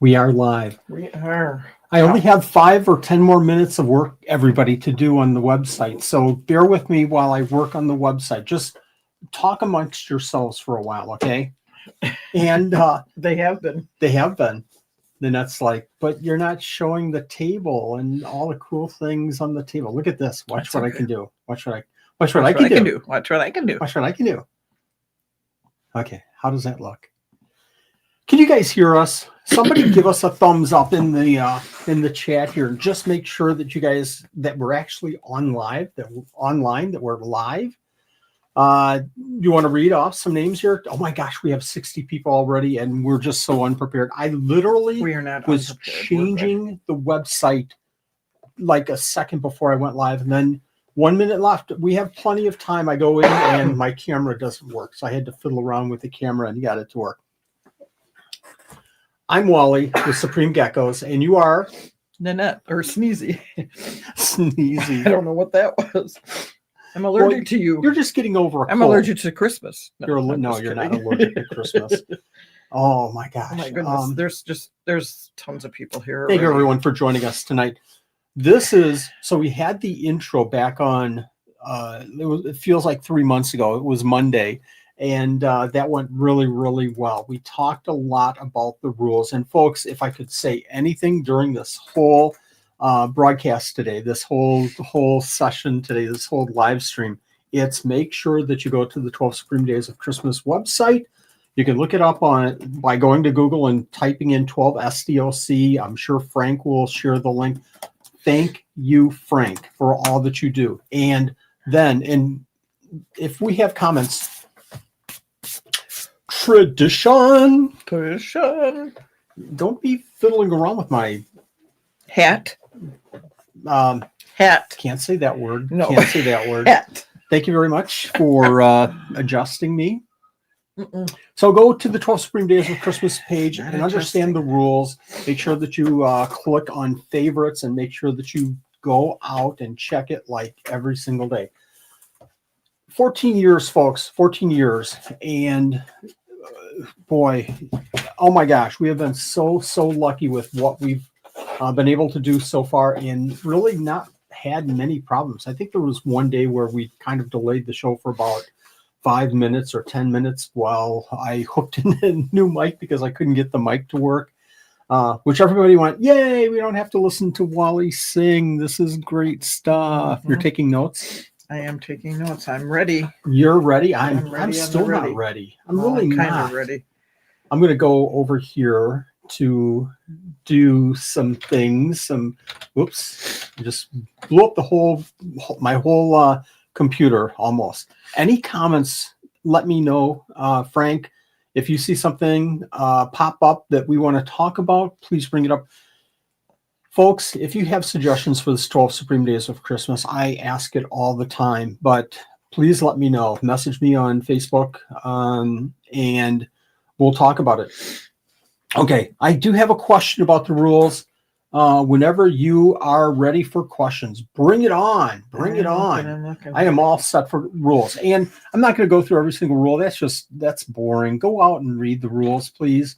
We are live. We are. I only have 5 or 10 more minutes of work, everybody, to do on the website. So bear with me while I work on the website. Just talk amongst yourselves for a while, okay? And they have been. They have been. Then that's like, but you're not showing the table and all the cool things on the table. Look at this. Watch what I can do. Watch what I can do. Watch what I can do. Watch what I can do. Okay, how does that look? Can you guys hear us? Somebody give us a thumbs up in the chat here. Just make sure that you guys that we're actually on live, that we're online, that we're live. You want to read off some names here? Oh my gosh, we have 60 people already, and we're just so unprepared. I literally was changing the website like a second before I went live, and then 1 minute left. We have plenty of time. I go in and my camera doesn't work, so I had to fiddle around with the camera and got it to work. I'm Wally with Supreme Geckos, and you are Nanette or Sneezy. Sneezy. I don't know what that was. I'm allergic to you. You're just getting over a cold. I'm allergic to Christmas. You're not allergic to Christmas. Oh my gosh. Oh my goodness. There's tons of people here. Thank you everyone for joining us tonight. So we had the intro back on it feels like 3 months ago. It was Monday. And that went really, really well. We talked a lot about the rules. And folks, if I could say anything during this whole broadcast today, this whole session today, this whole live stream, it's make sure that you go to the 12 Supreme Days of Christmas website. You can look it up by going to Google and typing in 12 SDOC. I'm sure Frank will share the link. Thank you, Frank, for all that you do. And then, if we have comments, Tradition. Don't be fiddling around with my hat. Hat. Can't say that word. No. Can't say that word. Hat. Thank you very much for adjusting me. So go to the 12 Supreme Days of Christmas page and understand the rules. Make sure that you click on favorites and make sure that you go out and check it like every single day. 14 years, folks. 14 years. And boy, oh my gosh, we have been so lucky with what we've been able to do so far and really not had many problems. I think there was one day where we kind of delayed the show for about 5 minutes or 10 minutes while I hooked in a new mic because I couldn't get the mic to work, which everybody went, yay, we don't have to listen to Wally sing. This is great stuff. You're taking notes? I am taking notes. I'm ready. You're ready? I'm still not ready. I'm really kind not of ready. I'm going to go over here to do some things. Whoops. I just blew up my whole computer almost. Any comments, let me know. Frank, if you see something pop up that we want to talk about, please bring it up. Folks, if you have suggestions for this 12 Supreme Days of Christmas, I ask it all the time, but please let me know. Message me on Facebook, and we'll talk about it. Okay, I do have a question about the rules. Whenever you are ready for questions, bring it on. Bring it on. I am all set for rules. And I'm not going to go through every single rule. That's boring. Go out and read the rules, please.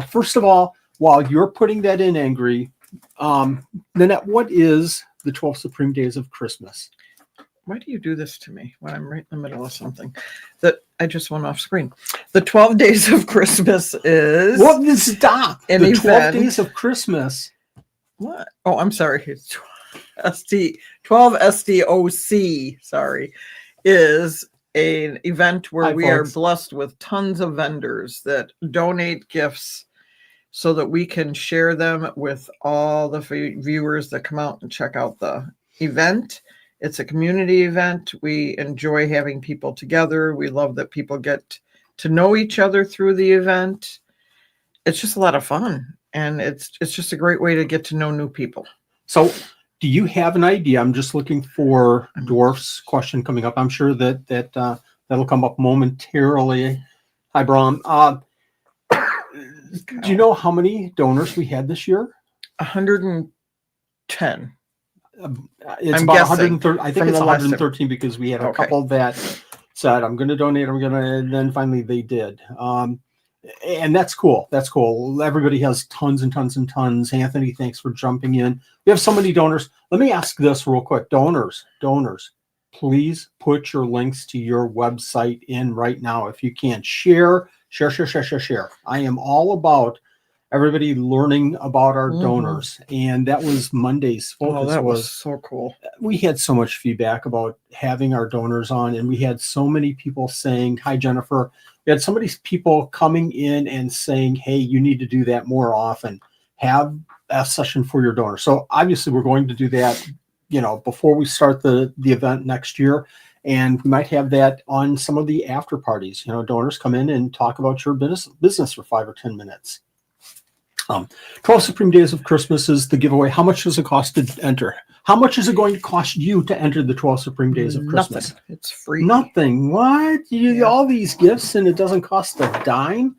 First of all, while you're putting that in, Angry, Nanette, what is the 12 Supreme Days of Christmas? Why do you do this to me when I'm right in the middle of something that I just went off screen? The 12 Days of Christmas is... Well, stop! The 12 event. Days of Christmas. What? Oh, I'm sorry. It's 12 SDOC, sorry, is an event where we are blessed with tons of vendors that donate gifts so that we can share them with all the viewers that come out and check out the event. It's a community event. We enjoy having people together. We love that people get to know each other through the event. It's just a lot of fun. And it's just a great way to get to know new people. So do you have an idea? I'm just looking for Dwarf's question coming up. I'm sure that'll come up momentarily. Hi, Brahm. Do you know how many donors we had this year? 110. It's about 130. I think it's 113 because we had a couple that said, I'm going to donate. And then finally they did. And that's cool. That's cool. Everybody has tons and tons and tons. Anthony, thanks for jumping in. We have so many donors. Let me ask this real quick. Donors, please put your links to your website in right now. If you can, share. I am all about everybody learning about our donors. And that was Monday's focus. Oh, that was so cool. We had so much feedback about having our donors on, and we had so many people saying, hi, Jennifer. We had so many people coming in and saying, hey, you need to do that more often. Have a session for your donors. So obviously we're going to do that, before we start the event next year. And we might have that on some of the after parties. Donors come in and talk about your business for 5 or 10 minutes. 12 Supreme Days of Christmas is the giveaway. How much does it cost to enter? How much is it going to cost you to enter the 12 Supreme Days of Christmas? Nothing. It's free. Nothing. What? You get all these gifts and it doesn't cost a dime?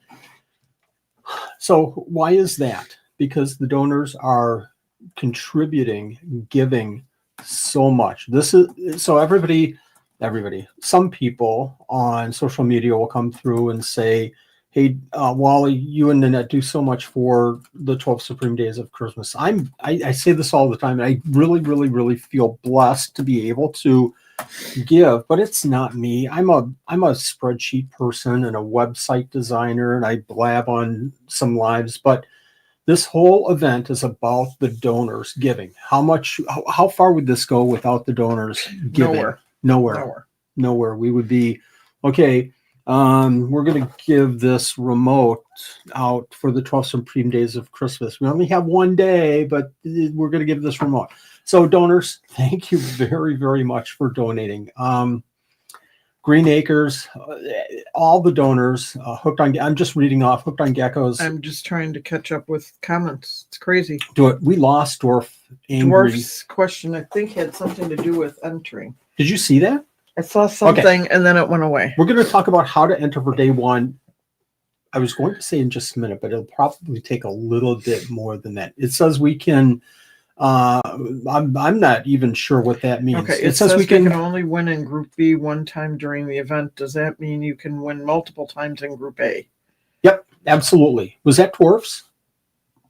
So why is that? Because the donors are contributing, giving so much. So everybody, some people on social media will come through and say, hey, Wally, you and Nanette do so much for the 12 Supreme Days of Christmas. I say this all the time, and I really, really, really feel blessed to be able to give, but it's not me. I'm a spreadsheet person and a website designer, and I blab on some lives, but this whole event is about the donors giving. How far would this go without the donors giving? Nowhere. We would be, okay, we're going to give this remote out for the 12 Supreme Days of Christmas. We only have one day, but we're going to give this remote. So donors, thank you very, very much for donating. Green Acres, all the donors, I'm just reading off Hooked on Geckos. I'm just trying to catch up with comments. It's crazy. Do it. We lost Dwarf Angry. Dwarf's question, I think, had something to do with entering. Did you see that? I saw something and then it went away. We're going to talk about how to enter for day one. I was going to say in just a minute, but it'll probably take a little bit more than that. It says we can, I'm not even sure what that means. Okay, it says we can only win in Group B one time during the event. Does that mean you can win multiple times in Group A? Yep, absolutely. Was that Dwarfs?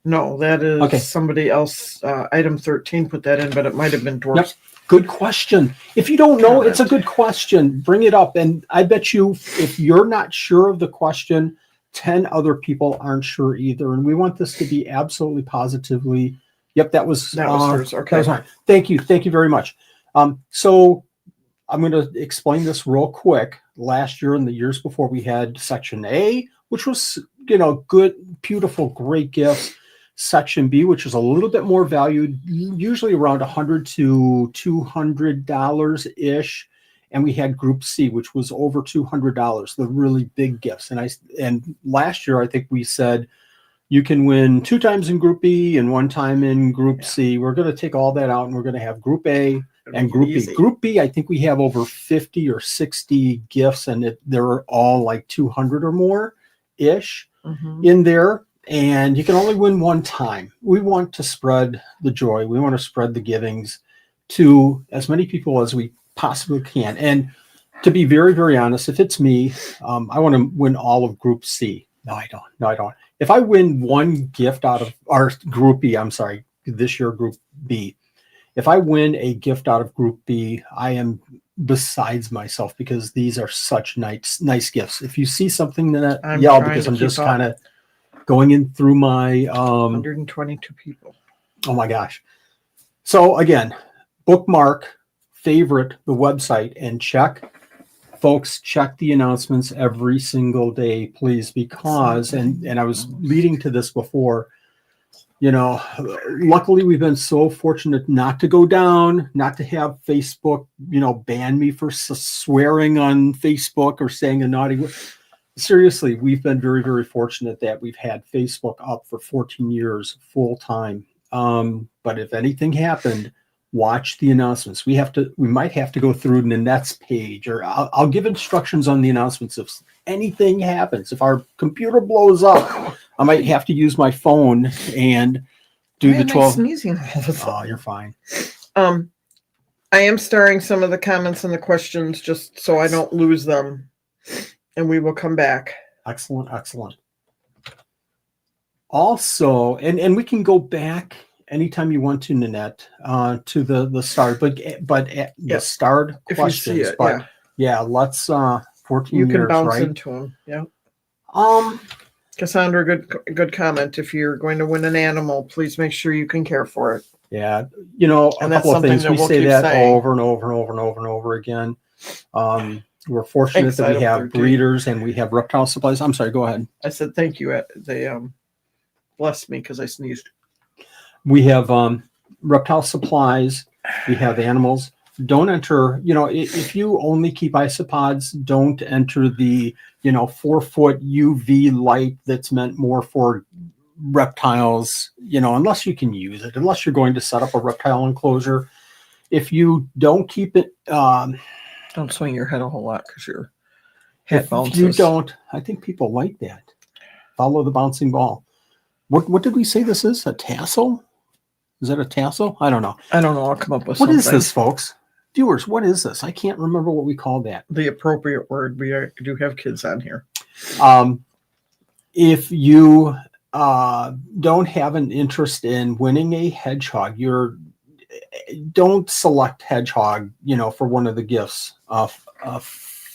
No, that is somebody else. Item 13 put that in, but it might have been Dwarfs. Yep. Good question. If you don't know, it's a good question. Bring it up. And I bet you if you're not sure of the question, 10 other people aren't sure either. And we want this to be absolutely positively. Yep, that was hers. Okay. That was Thank you. Thank you very much. So I'm going to explain this real quick. Last year and the years before, we had Section A, which was, good, beautiful, great gifts. Section B, which is a little bit more valued, usually around $100 to $200 ish, and we had Group C, which was over $200, the really big gifts. And last year, I think we said you can win 2 times in Group B and 1 time in Group C. We're going to take all that out, and we're going to have Group A and Group B. Group B, I think we have over 50 or 60 gifts, and they're all like 200 or more ish in there. And you can only win 1 time. We want to spread the joy. We want to spread the givings to as many people as we possibly can. And to be very, very honest, if it's me, I want to win all of Group C. No, I don't. If I win 1 gift out of our Group B, I'm sorry, this year Group B. If I win a gift out of Group B, I am besides myself because these are such nice gifts. If you see something that yell because I'm just kind of going in through my 122 people. Oh my gosh. So again, bookmark, favorite the website, and check the announcements every single day, please, because and I was leading to this before, luckily we've been so fortunate not to go down, not to have Facebook, ban me for swearing on Facebook or saying a naughty word. Seriously, we've been very, very fortunate that we've had Facebook up for 14 years full time. But if anything happened, watch the announcements. We might have to go through Nanette's page, or I'll give instructions on the announcements. If anything happens, if our computer blows up, I might have to use my phone and do the 12. Sneezing all of a sudden. Oh, you're fine. I am starring some of the comments and the questions just so I don't lose them. And we will come back. Excellent. Also, and we can go back anytime you want to, Nanette, to the starred, but the starred if questions. You see it, but let's 14 you can years, bounce right? into them. Yeah. Cassandra, good comment. If you're going to win an animal, please make sure you can care for it. Yeah, you know, a couple of things. We say that over and over and over and over and over again. We're fortunate that we have breeders and we have reptile supplies. I'm sorry, go ahead. I said thank you. They blessed me because I sneezed. We have reptile supplies. We have animals. Don't enter, you know, if you only keep isopods, don't enter the, 4-foot UV light that's meant more for reptiles, unless you can use it, unless you're going to set up a reptile enclosure. If you don't keep it, don't swing your head a whole lot because your head bounces. You don't, I think people like that. Follow the bouncing ball. What did we say this is? A tassel? Is that a tassel? I don't know. I'll come up with something. What is this, folks? Viewers, what is this? I can't remember what we call that. The appropriate word. We do have kids on here. If you don't have an interest in winning a hedgehog, don't select hedgehog, for one of the gifts. A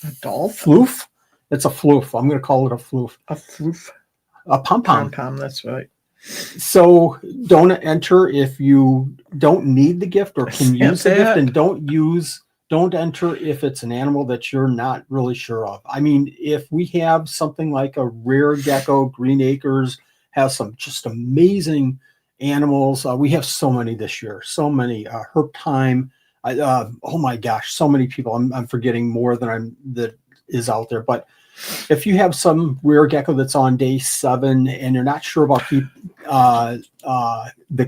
floof? It's a floof. I'm going to call it a floof. A floof. A pom-pom. Pom-pom, that's right. So don't enter if you don't need the gift or can use the gift, and don't enter if it's an animal that you're not really sure of. I mean, if we have something like a rare gecko, Green Acres has some just amazing animals. We have so many this year, so many. Herp Time. Oh my gosh, so many people. I'm forgetting more that is out there, but if you have some rare gecko that's on day 7 and you're not sure about the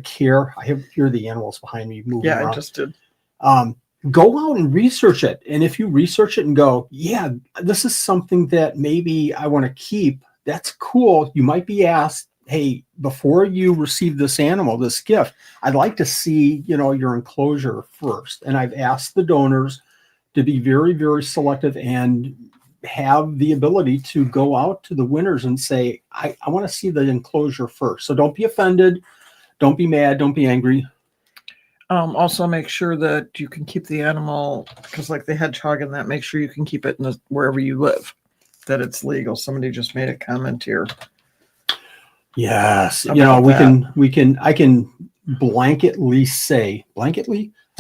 care, I hear the animals behind me moving around. I just did. Go out and research it. And if you research it and go, yeah, this is something that maybe I want to keep, that's cool. You might be asked, hey, before you receive this animal, this gift, I'd like to see, your enclosure first. And I've asked the donors to be very, very selective and have the ability to go out to the winners and say, I want to see the enclosure first. So don't be offended. Don't be mad. Don't be angry. Also make sure that you can keep the animal, because like the hedgehog and that, make sure you can keep it wherever you live, that it's legal. Somebody just made a comment here. Yes. I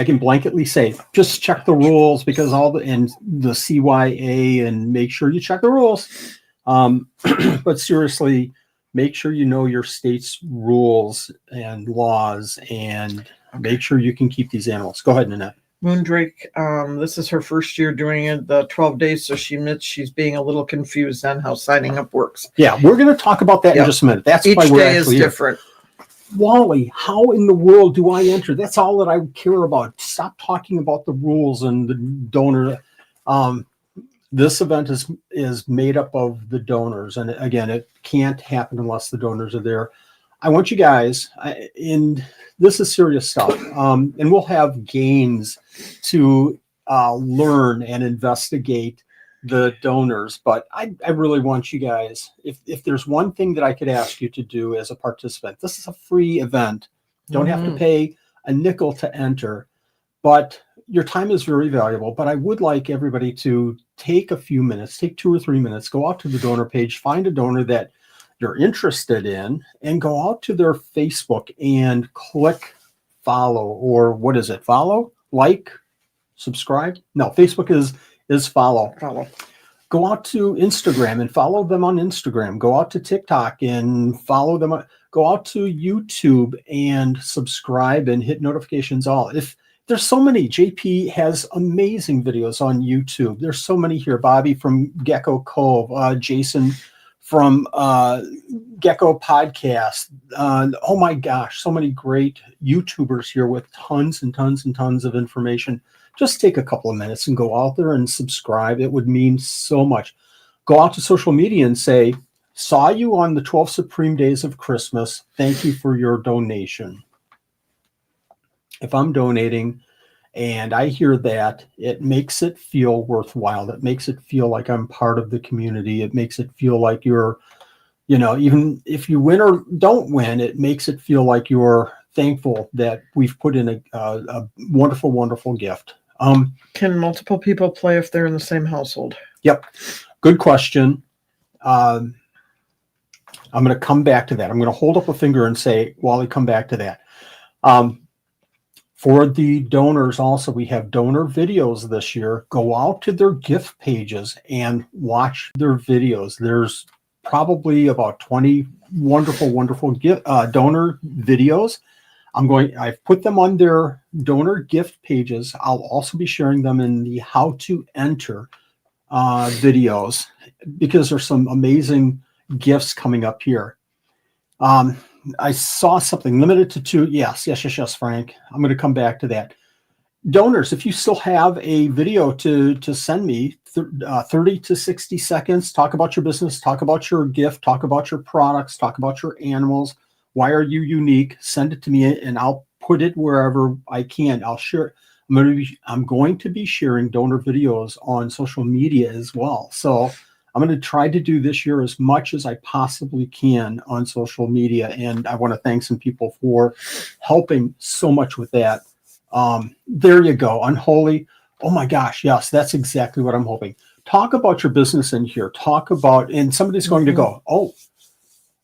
can blanketly say, just check the rules, because and the CYA, and make sure you check the rules. But seriously, make sure you know your state's rules and laws, and make sure you can keep these animals. Go ahead, Nanette. Moondrake, this is her first year doing it, the 12 days, so she admits she's being a little confused on how signing up works. Yeah, we're going to talk about that in just a minute. That's each why we're day is different. Wally, how in the world do I enter? That's all that I care about. Stop talking about the rules and the donor. This event is made up of the donors, and again, it can't happen unless the donors are there. I want you guys, and this is serious stuff, and we'll have gains to learn and investigate the donors, but I really want you guys, if there's one thing that I could ask you to do as a participant, this is a free event. Don't have to pay a nickel to enter, but your time is very valuable. But I would like everybody to take a few minutes, take 2 or 3 minutes, go out to the donor page, find a donor that you're interested in, and go out to their Facebook and click follow, or what is it? Follow, like, subscribe? No, Facebook is follow. Go out to Instagram and follow them on Instagram. Go out to TikTok and follow them. Go out to YouTube and subscribe and hit notifications all. If there's so many, JP has amazing videos on YouTube. There's so many here. Bobby from Gecko Cove, Jason from Gecko Podcast. Oh my gosh, so many great YouTubers here with tons and tons and tons of information. Just take a couple of minutes and go out there and subscribe. It would mean so much. Go out to social media and say, saw you on the 12 Supreme Days of Christmas. Thank you for your donation. If I'm donating and I hear that, it makes it feel worthwhile. It makes it feel like I'm part of the community. It makes it feel like you're even if you win or don't win, it makes it feel like you're thankful that we've put in a wonderful, wonderful gift. Can multiple people play if they're in the same household? Yep. Good question. I'm going to come back to that. I'm going to hold up a finger and say, Wally, come back to that. For the donors also, we have donor videos this year. Go out to their gift pages and watch their videos. There's probably about 20 wonderful, wonderful donor videos. I've put them on their donor gift pages. I'll also be sharing them in the how to enter videos, because there's some amazing gifts coming up here. I saw something limited to 2. Yes, Frank. I'm going to come back to that. Donors, if you still have a video to send me, 30 to 60 seconds, talk about your business, talk about your gift, talk about your products, talk about your animals. Why are you unique? Send it to me and I'll put it wherever I can. I'll share. I'm going to be sharing donor videos on social media as well. So I'm going to try to do this year as much as I possibly can on social media. And I want to thank some people for helping so much with that. There you go. Unholy. Oh my gosh. Yes, that's exactly what I'm hoping. Talk about your business in here. Talk about, and somebody's going to go, oh,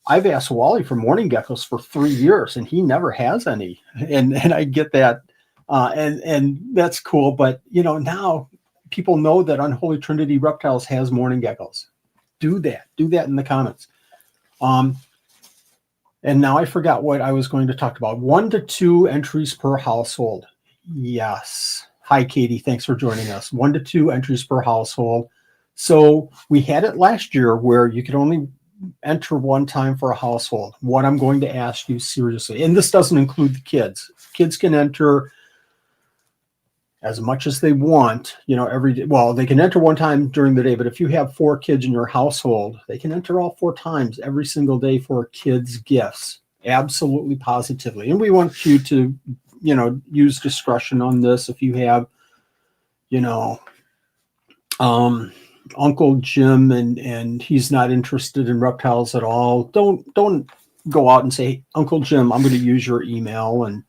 I've asked Wally for morning geckos for 3 years and he never has any. And I get that. And that's cool. But now people know that Unholy Trinity Reptiles has morning geckos. Do that in the comments. And now I forgot what I was going to talk about. 1 to 2 entries per household. Yes. Hi, Katie. Thanks for joining us. 1 to 2 entries per household. So we had it last year where you could only enter 1 time for a household. What I'm going to ask you seriously, and this doesn't include the kids. Kids can enter as much as they want, every day. Well, they can enter 1 time during the day, but if you have 4 kids in your household, they can enter all 4 times every single day for kids' gifts. Absolutely, positively. And we want you to, use discretion on this. If you have, Uncle Jim and he's not interested in reptiles at all, don't go out and say, Uncle Jim, I'm going to use your email. And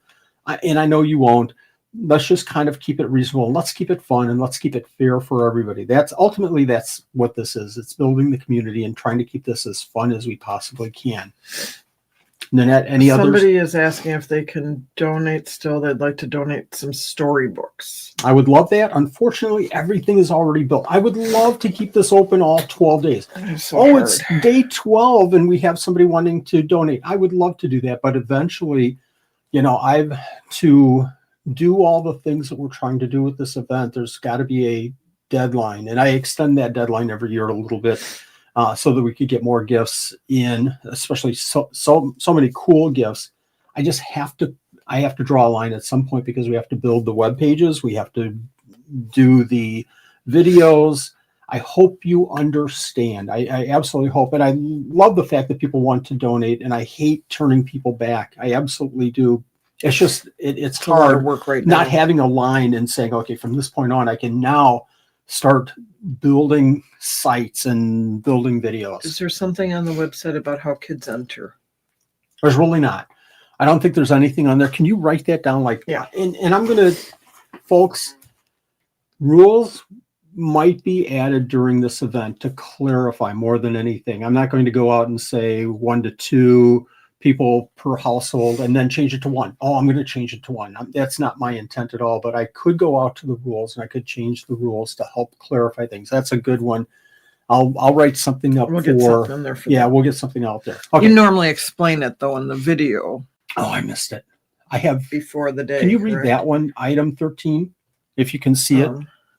I know you won't. Let's just kind of keep it reasonable. Let's keep it fun and let's keep it fair for everybody. That's what this is. It's building the community and trying to keep this as fun as we possibly can. Nanette, Somebody is asking if they can donate still. They'd like to donate some storybooks. I would love that. Unfortunately, everything is already built. I would love to keep this open all 12 days. It's day 12 and we have somebody wanting to donate. I would love to do that. But eventually, I've to do all the things that we're trying to do with this event. There's got to be a deadline. And I extend that deadline every year a little bit. So that we could get more gifts in, especially so many cool gifts. I have to draw a line at some point because we have to build the web pages. We have to do the videos. I hope you understand. I absolutely hope. And I love the fact that people want to donate, and I hate turning people back. I absolutely do. It's just, it's hard work right now. Not having a line and saying, okay, from this point on, I can now start building sites and building videos. Is there something on the website about how kids enter? There's really not. I don't think there's anything on there. Can you write that down? Yeah. And I'm going to, folks, rules might be added during this event to clarify more than anything. I'm not going to go out and say 1 to 2 people per household and then change it to 1. Oh, I'm going to change it to 1. That's not my intent at all, but I could go out to the rules and I could change the rules to help clarify things. That's a good one. I'll write something up. We'll get something in there for that. We'll get something out there. Okay. You normally explain it though in the video. Oh, I missed it. I have before the day. Can you read that one? Item 13, if you can see it.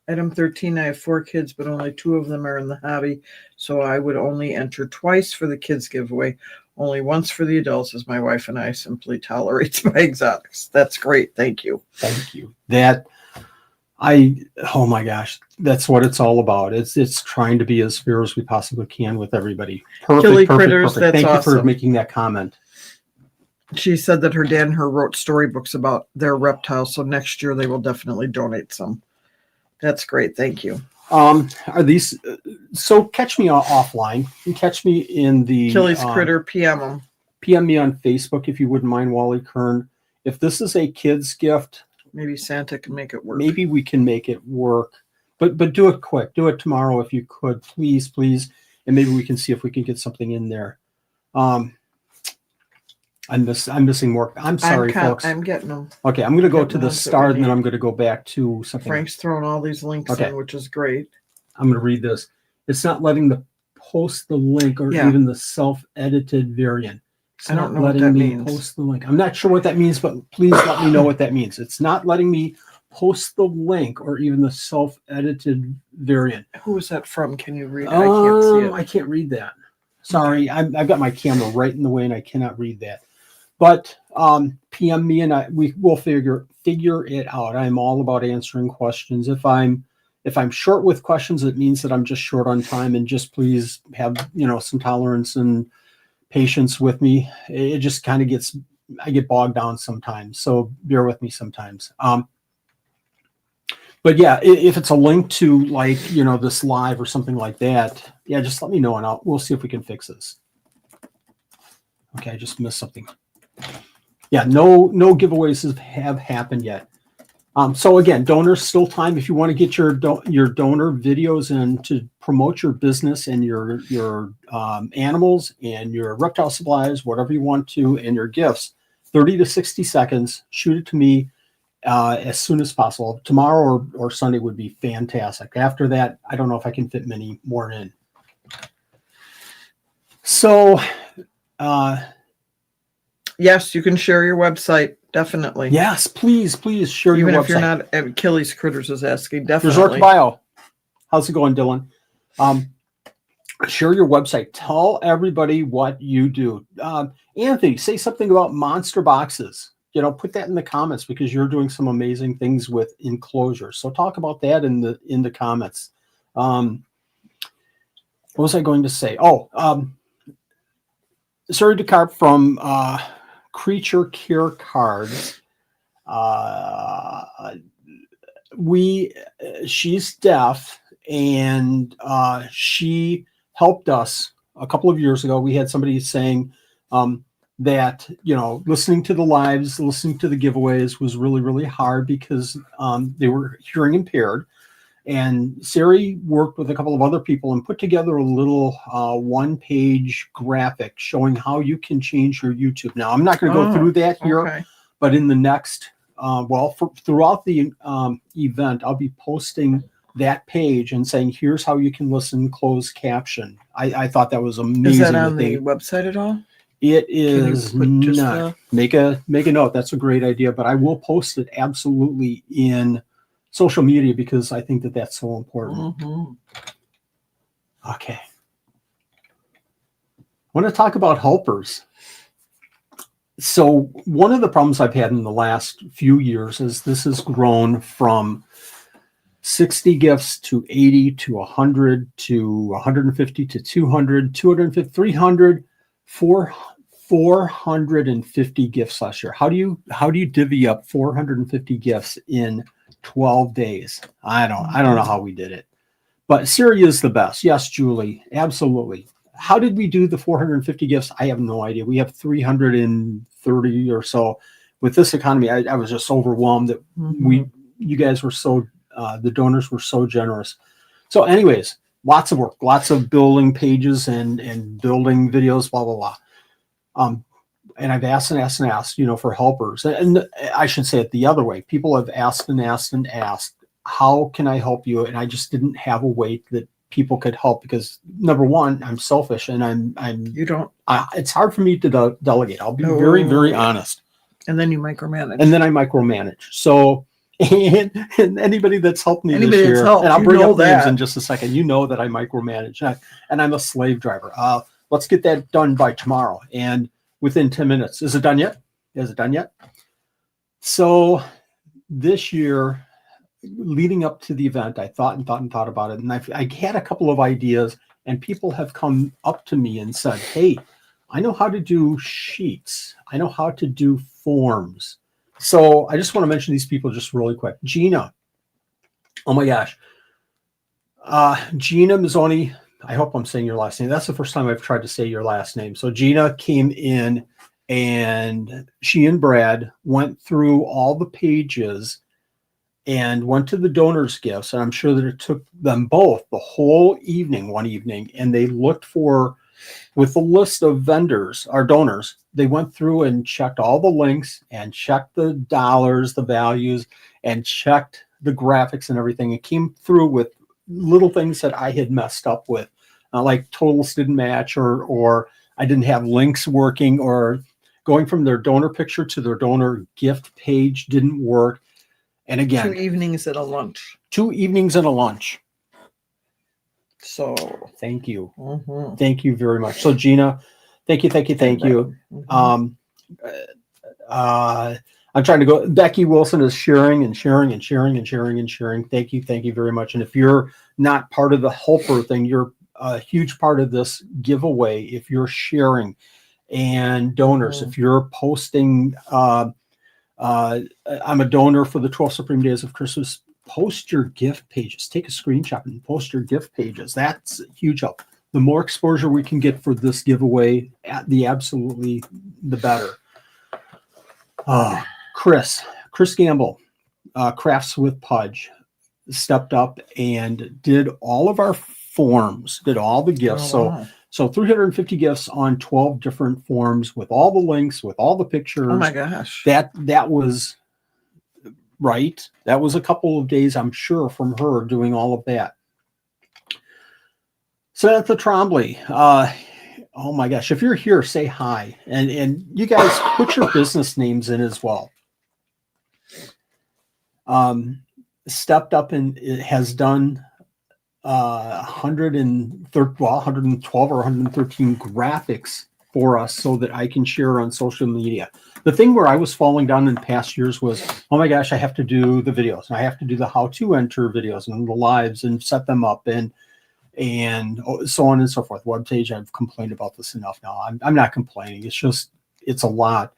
Item 13, I have 4 kids, but only 2 of them are in the hobby. So I would only enter twice for the kids giveaway. Only once for the adults, as my wife and I simply tolerate my exotics. That's great. Thank you. Thank you. Oh my gosh, that's what it's all about. It's trying to be as fair as we possibly can with everybody. Perfect. Thank you for making that comment. She said that her dad and her wrote storybooks about their reptiles, so next year they will definitely donate some. That's great. Thank you. Are these? So catch me offline and catch me in the Achilles Critter PM them. PM me on Facebook if you wouldn't mind, Wally Kern. If this is a kid's gift, maybe Santa can make it work. Maybe we can make it work, but do it quick. Do it tomorrow if you could, please, and maybe we can see if we can get something in there. I'm missing more. I'm sorry, folks. I'm getting them. Okay, I'm going to go to the start, and then I'm going to go back to something. Frank's throwing all these links in, which is great. I'm going to read this. It's not letting the post the link or even the self-edited variant. It's not letting me post the link. I'm not sure what that means, but please let me know what that means. It's not letting me post the link or even the self-edited variant. Who is that from? Can you read? I can't see it. I can't read that. Sorry, I've got my camera right in the way and I cannot read that. But PM me and we will figure it out. I'm all about answering questions. If I'm short with questions, it means that I'm just short on time, and just please have some tolerance and patience with me. It just kind of I get bogged down sometimes, so bear with me sometimes. But yeah, if it's a link to this live or something like that, yeah, just let me know and we'll see if we can fix this. Okay, I just missed something. Yeah, no giveaways have happened yet. So again, donors still time. If you want to get your donor videos in to promote your business and your animals and your reptile supplies, whatever you want to, and your gifts, 30 to 60 seconds. Shoot it to me as soon as possible. Tomorrow or Sunday would be fantastic. After that, I don't know if I can fit many more in. So, yes, you can share your website. Definitely. Yes, please share your website. Even if you're not, Achilles Critters is asking, definitely. Resort Bio. How's it going, Dylan? Share your website. Tell everybody what you do. Anthony, say something about monster boxes. Put that in the comments because you're doing some amazing things with enclosures. So talk about that in the comments. What was I going to say? Suri DeCarp from Creature Care Cards. She's deaf, and she helped us a couple of years ago. We had somebody saying that listening to the lives, listening to the giveaways was really, really hard because they were hearing impaired. And Sari worked with a couple of other people and put together a little one-page graphic showing how you can change your YouTube. Now, I'm not going to go through that here, but in the next, throughout the event, I'll be posting that page and saying, here's how you can listen closed caption. I thought that was amazing. Is that on the website at all? It is not. Make a note. That's a great idea, but I will post it absolutely in social media because I think that that's so important. Mm-hmm. Okay. I want to talk about helpers. So one of the problems I've had in the last few years is this has grown from 60 gifts to 80 to 100 to 150 to 200, 250, 300, 450 gifts last year. How do you divvy up 450 gifts in 12 days? I don't know how we did it, but Siri is the best. Yes, Julie, absolutely. How did we do the 450 gifts? I have no idea. We have 330 or so. With this economy, I was just overwhelmed that you guys were so, the donors were so generous. So anyways, lots of work, lots of building pages and building videos, blah, blah, blah. And I've asked and asked and asked, for helpers. And I should say it the other way. People have asked and asked and asked, how can I help you? And I just didn't have a way that people could help because, number one, I'm selfish and it's hard for me to delegate. I'll be very, very honest. And then you micromanage. And then I micromanage. So, and anybody that's helped me this year, and I'll bring up names in just a second, that I micromanage. And I'm a slave driver. Let's get that done by tomorrow. And within 10 minutes. Is it done yet? So this year, leading up to the event, I thought about it. And I had a couple of ideas, and people have come up to me and said, hey, I know how to do sheets. I know how to do forms. So I just want to mention these people just really quick. Gina. Oh my gosh. Gina Mazzoni, I hope I'm saying your last name. That's the first time I've tried to say your last name. So Gina came in and she and Brad went through all the pages and went to the donors' gifts. And I'm sure that it took them both the whole evening, one evening, and they looked for, with the list of vendors, our donors, they went through and checked all the links and checked the dollars, the values, and checked the graphics and everything. It came through with little things that I had messed up with, like totals didn't match, or I didn't have links working, or going from their donor picture to their donor gift page didn't work. And again, 2 evenings and a lunch. 2 evenings and a lunch. So thank you. Thank you very much. So Gina, thank you. I'm trying to go. Becky Wilson is sharing. Thank you very much. And if you're not part of the helper thing, you're a huge part of this giveaway. If you're sharing and donors, if you're posting, I'm a donor for the 12 Supreme Days of Christmas. Post your gift pages. Take a screenshot and post your gift pages. That's a huge help. The more exposure we can get for this giveaway, the better. Chris Gamble, Crafts with Pudge, stepped up and did all of our forms, did all the gifts. So 350 gifts on 12 different forms with all the links, with all the pictures. Oh my gosh. That was right. That was a couple of days, I'm sure, from her doing all of that. Samantha Trombley. Oh my gosh. If you're here, say hi. And you guys put your business names in as well. Stepped up and it has done 112 or 113 graphics for us so that I can share on social media. The thing where I was falling down in past years was, oh my gosh, I have to do the videos. And I have to do the how to enter videos and the lives and set them up and so on and so forth. Web page, I've complained about this enough now. I'm not complaining. It's a lot.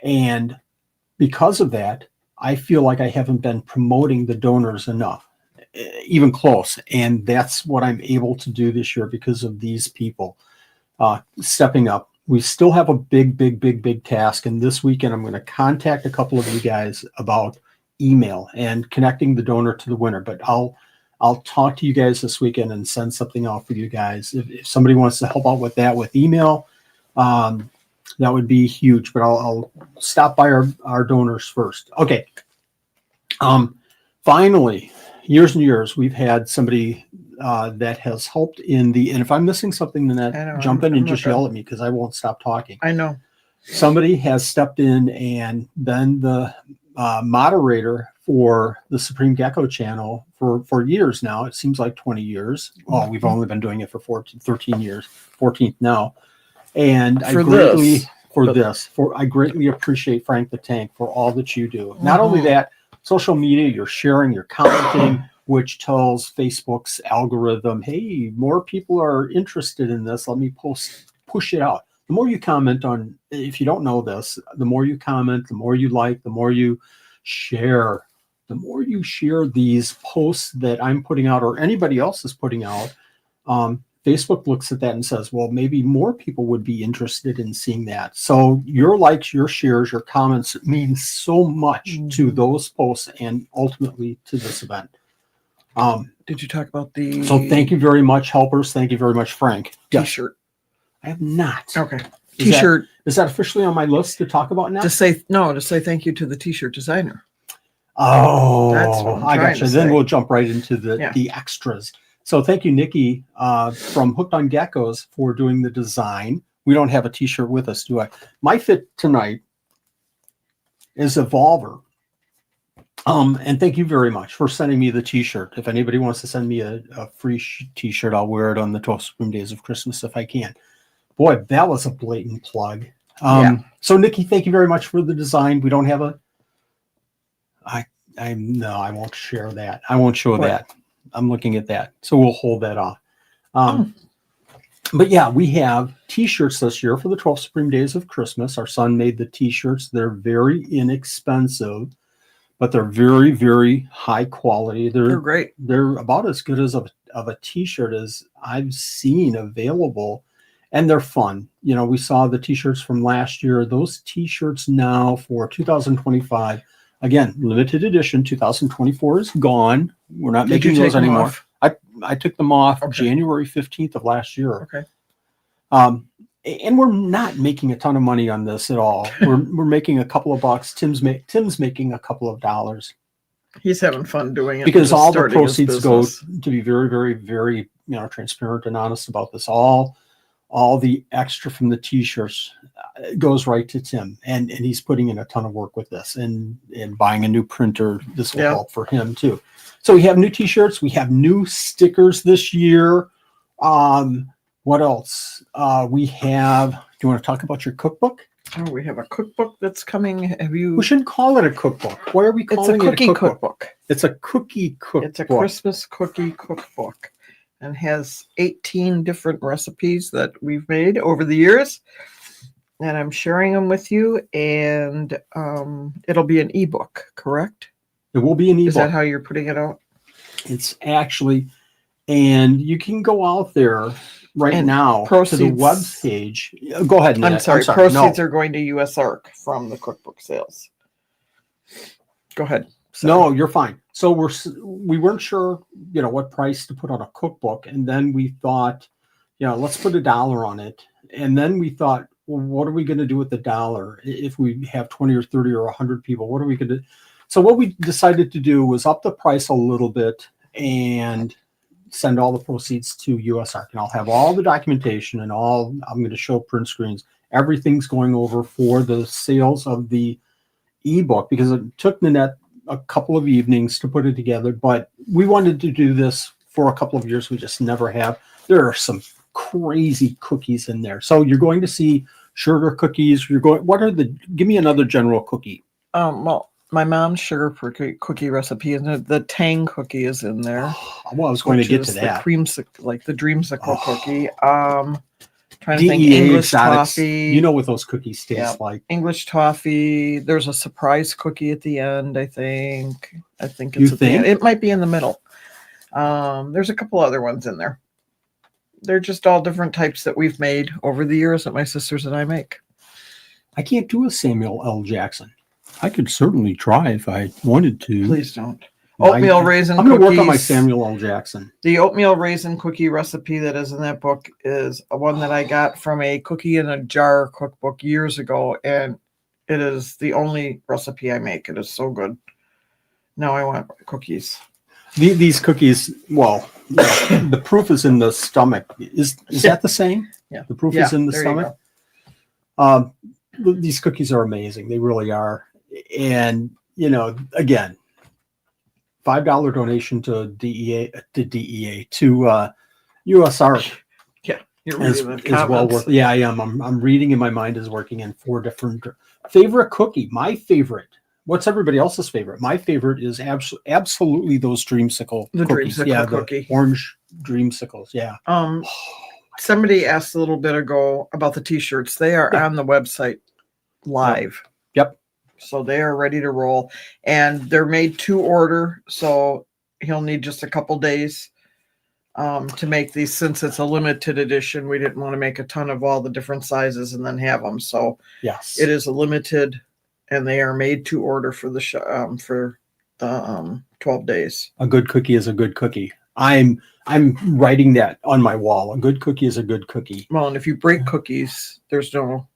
And because of that, I feel like I haven't been promoting the donors enough, even close. And that's what I'm able to do this year because of these people stepping up. We still have a big task. And this weekend, I'm going to contact a couple of you guys about email and connecting the donor to the winner. But I'll talk to you guys this weekend and send something out for you guys. If somebody wants to help out with that with email, that would be huge. But I'll stop by our donors first. Okay. Finally, years and years, we've had somebody that has helped in the, and if I'm missing something, then jump in and just yell at me because I won't stop talking. I know. Somebody has stepped in and been the moderator for the Supreme Gecko channel for years now. It seems like 20 years. Well, we've only been doing it for 13 years, 14th now. And I greatly appreciate Frank the Tank for all that you do. Not only that, social media, you're sharing, you're commenting, which tells Facebook's algorithm, hey, more people are interested in this. Let me push it out. The more you comment on, if you don't know this, the more you comment, the more you like, the more you share, these posts that I'm putting out or anybody else is putting out, Facebook looks at that and says, well, maybe more people would be interested in seeing that. So your likes, your shares, your comments mean so much to those posts and ultimately to this event. Did you talk about the... So thank you very much, helpers. Thank you very much, Frank. T-shirt. I have not. Okay. T-shirt. Is that officially on my list to talk about now? To say thank you to the T-shirt designer. Oh, that's what I got you. Then we'll jump right into the extras. So thank you, Nikki, from Hooked on Geckos for doing the design. We don't have a T-shirt with us, do I? My fit tonight is Evolver. And thank you very much for sending me the T-shirt. If anybody wants to send me a free T-shirt, I'll wear it on the 12 Supreme Days of Christmas if I can. Boy, that was a blatant plug. So Nikki, thank you very much for the design. We don't have a... No, I won't share that. I won't show that. I'm looking at that. So we'll hold that off. But yeah, we have T-shirts this year for the 12 Supreme Days of Christmas. Our son made the T-shirts. They're very inexpensive, but they're very, very high quality. They're great. They're about as good as of a t-shirt as I've seen available, and they're fun. You know, we saw the t-shirts from last year. Those t-shirts now for 2025, again, limited edition. 2024 is gone. We're not making those anymore. I took them off January 15th of last year. Okay. And we're not making a ton of money on this at all. We're making a couple of bucks. Tim's making a couple of dollars. He's having fun doing it because all the proceeds go, to be very, very, very, transparent and honest about this. All the extra from the t-shirts goes right to Tim, and he's putting in a ton of work with this and buying a new printer. This will help for him too. So we have new t-shirts. We have new stickers this year. What else? We have, do you want to talk about your cookbook? Oh, we have a cookbook that's coming. We shouldn't call it a cookbook. Why are we calling it a cookie cookbook? It's a cookie cookbook. It's a Christmas cookie cookbook and has 18 different recipes that we've made over the years. And I'm sharing them with you, and it'll be an ebook, correct? It will be an ebook. Is that how you're putting it out? It's actually, and you can go out there now to the web page. Go ahead, Ned. I'm sorry. Proceeds are going to US Arc from the cookbook sales. Go ahead. Sorry. No, you're fine. So we weren't sure, what price to put on a cookbook, and then we thought, let's put $1 on it, and then we thought, well, what are we going to do with the $1 if we have 20 or 30 or 100 people? What are we going to? So what we decided to do was up the price a little bit and send all the proceeds to US Arc, and I'll have all the documentation and I'm going to show print screens. Everything's going over for the sales of the ebook, because it took Nanette a couple of evenings to put it together, but we wanted to do this for a couple of years. We just never have. There are some crazy cookies in there. So you're going to see sugar cookies. Give me another general cookie. Well, my mom's sugar cookie recipe, and the Tang cookie is in there. Well, I was going to get to that. The creamsicle, like the dreamsicle cookie. Trying to think English toffee. You know what those cookies taste like. English toffee. There's a surprise cookie at the end, I think. It's at the end. It might be in the middle. There's a couple other ones in there. They're just all different types that we've made over the years that my sisters and I make. I can't do a Samuel L. Jackson. I could certainly try if I wanted to. Please don't. Oatmeal raisin cookies. I'm going to work on my Samuel L. Jackson. The oatmeal raisin cookie recipe that is in that book is one that I got from a cookie in a jar cookbook years ago, and it is the only recipe I make. It is so good. Now I want cookies. These cookies, well, the proof is in the stomach. Is that the same? Yeah. The proof is in the stomach. These cookies are amazing. They really are. And, again, $5 donation to US Arc. Yeah, you're reading the comments. Well worth. Yeah, I am. I'm reading in my mind is working in 4 different favorite cookie. My favorite. What's everybody else's favorite? My favorite is absolutely those dreamsicle cookies. Dreamsicle cookie. The orange dreamsicles. Yeah. Somebody asked a little bit ago about the t-shirts. They are on the website live. Yep. So they are ready to roll, and they're made to order. So he'll need just a couple days to make these, since it's a limited edition. We didn't want to make a ton of all the different sizes and then have them. So yes, it is a limited, and they are made to order for the 12 days. A good cookie is a good cookie. I'm writing that on my wall. A good cookie is a good cookie. Well, and if you break cookies, there's no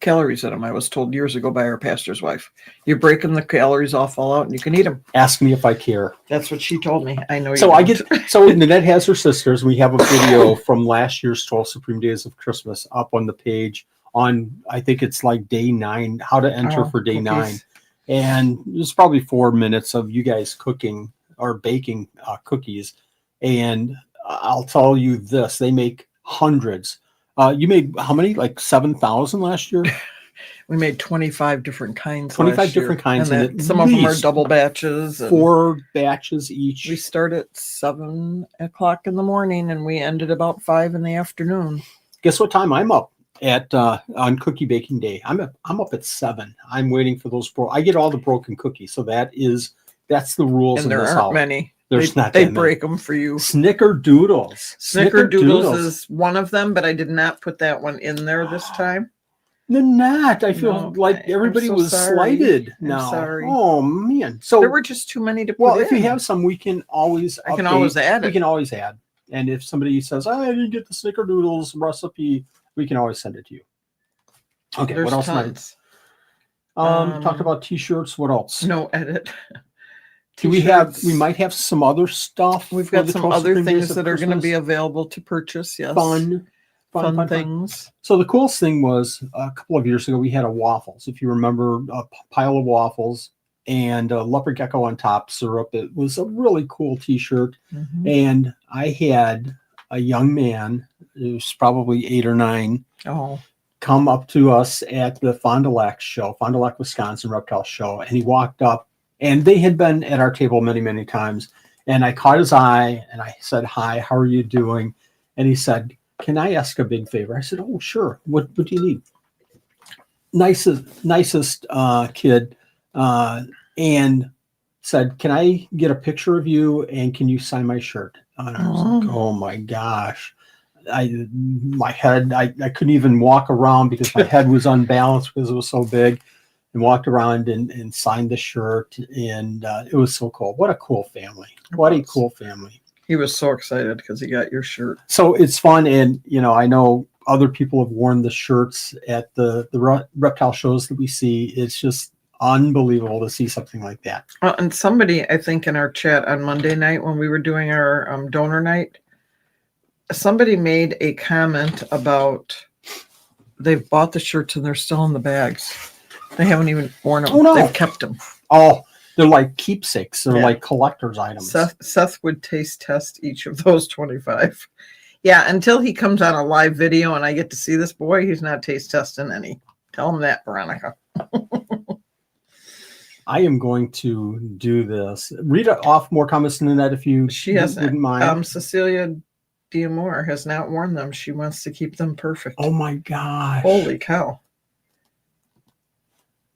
calories in them. I was told years ago by our pastor's wife. You break them, the calories all fall out, and you can eat them. Ask me if I care. That's what she told me. I know. So Nanette has her sisters. We have a video from last year's 12 Supreme Days of Christmas up on the page on, I think it's like day 9, how to enter for day 9. And there's probably 4 minutes of you guys cooking or baking cookies. And I'll tell you this, they make hundreds. You made how many? Like 7,000 last year? We made 25 different kinds. 25 different kinds. And some of them are double batches. 4 batches each. We start at 7 o'clock in the morning and we ended about 5 in the afternoon. Guess what time I'm up at on cookie baking day. I'm up at 7. I'm waiting for those. I get all the broken cookies, so that's the rules. And in there this aren't house. many. There's not. They that break many. them for you. Snickerdoodles. Snickerdoodles is one of them, but I did not put that one in there this time. They're not. I feel like everybody was slighted now. Sorry. Oh man. So there were just too many to put well, in. if you have some, we can always I can always add it. We can always add. And if somebody says, I didn't get the Snickerdoodles recipe, we can always send it to you. Okay, There's what else? Tons. Talked about t-shirts. What else? No edit. Do we might have some other stuff. We've got some other things that are going to be available to purchase. Yes. Fun things. So the coolest thing was a couple of years ago, we had a waffles. If you remember, a pile of waffles and a leopard gecko on top, syrup. It was a really cool t-shirt. Mm-hmm. And I had a young man, who was probably 8 or 9, come up to us at the Fond du Lac show, Fond du Lac, Wisconsin Reptile show. And he walked up, and they had been at our table many, many times. And I caught his eye and I said, "Hi, how are you doing?" And he said, "Can I ask a big favor?" I said, "Oh, sure. What do you need?" Nicest kid. And said, "Can I get a picture of you and can you sign my shirt?" And I was like, "Oh my gosh." My head, I couldn't even walk around because my head was unbalanced because it was so big, and walked around and signed the shirt. And it was so cool. What a cool family. What a cool family. He was so excited because he got your shirt. So it's fun. And, I know other people have worn the shirts at the reptile shows that we see. It's just unbelievable to see something like that. And somebody, I think in our chat on Monday night when we were doing our donor night, somebody made a comment about they've bought the shirts and they're still in the bags. They haven't even worn them. Oh, no. They've kept them. Oh, they're like keepsakes. They're like collector's items. Seth would taste test each of those 25. Yeah, until he comes on a live video and I get to see this boy, he's not taste testing any. Tell him that, Veronica. I am going to do this. Read off more comments than that if you wouldn't mind. Cecilia Diamore has not worn them. She wants to keep them perfect. Oh my gosh. Holy cow.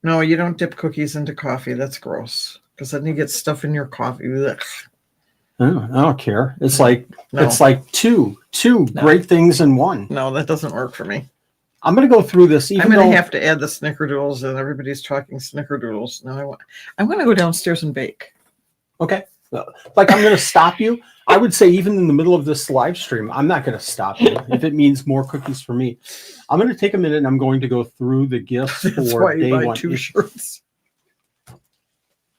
No, you don't dip cookies into coffee. That's gross. Because then you get stuff in your coffee. I don't care. It's it's like two great things in one. No, that doesn't work for me. I'm going to go through this. I'm going to have to add the snickerdoodles, and everybody's talking snickerdoodles. Now I'm going to go downstairs and bake. Okay. Like, I'm going to stop you. I would say even in the middle of this live stream, I'm not going to stop you if it means more cookies for me. I'm going to take a minute and I'm going to go through the gifts for day one. 2 shirts.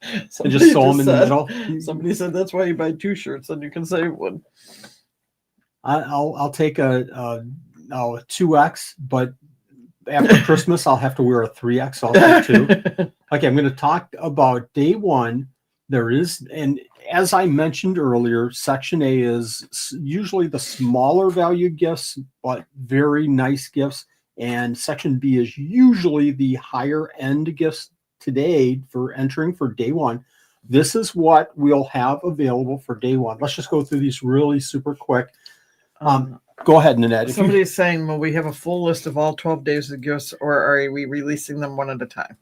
And just sew them in the middle. Somebody said that's why you buy 2 shirts, and you can save one. I'll take a 2X, but after Christmas, I'll have to wear a 3X. I'll take 2. Okay, I'm going to talk about day one. There is, and as I mentioned earlier, Section A is usually the smaller value gifts, but very nice gifts. And Section B is usually the higher end gifts today for entering for day one. This is what we'll have available for day one. Let's just go through these really super quick. Go ahead, Nanette. Somebody's saying, will we have a full list of all 12 days of gifts, or are we releasing them one at a time?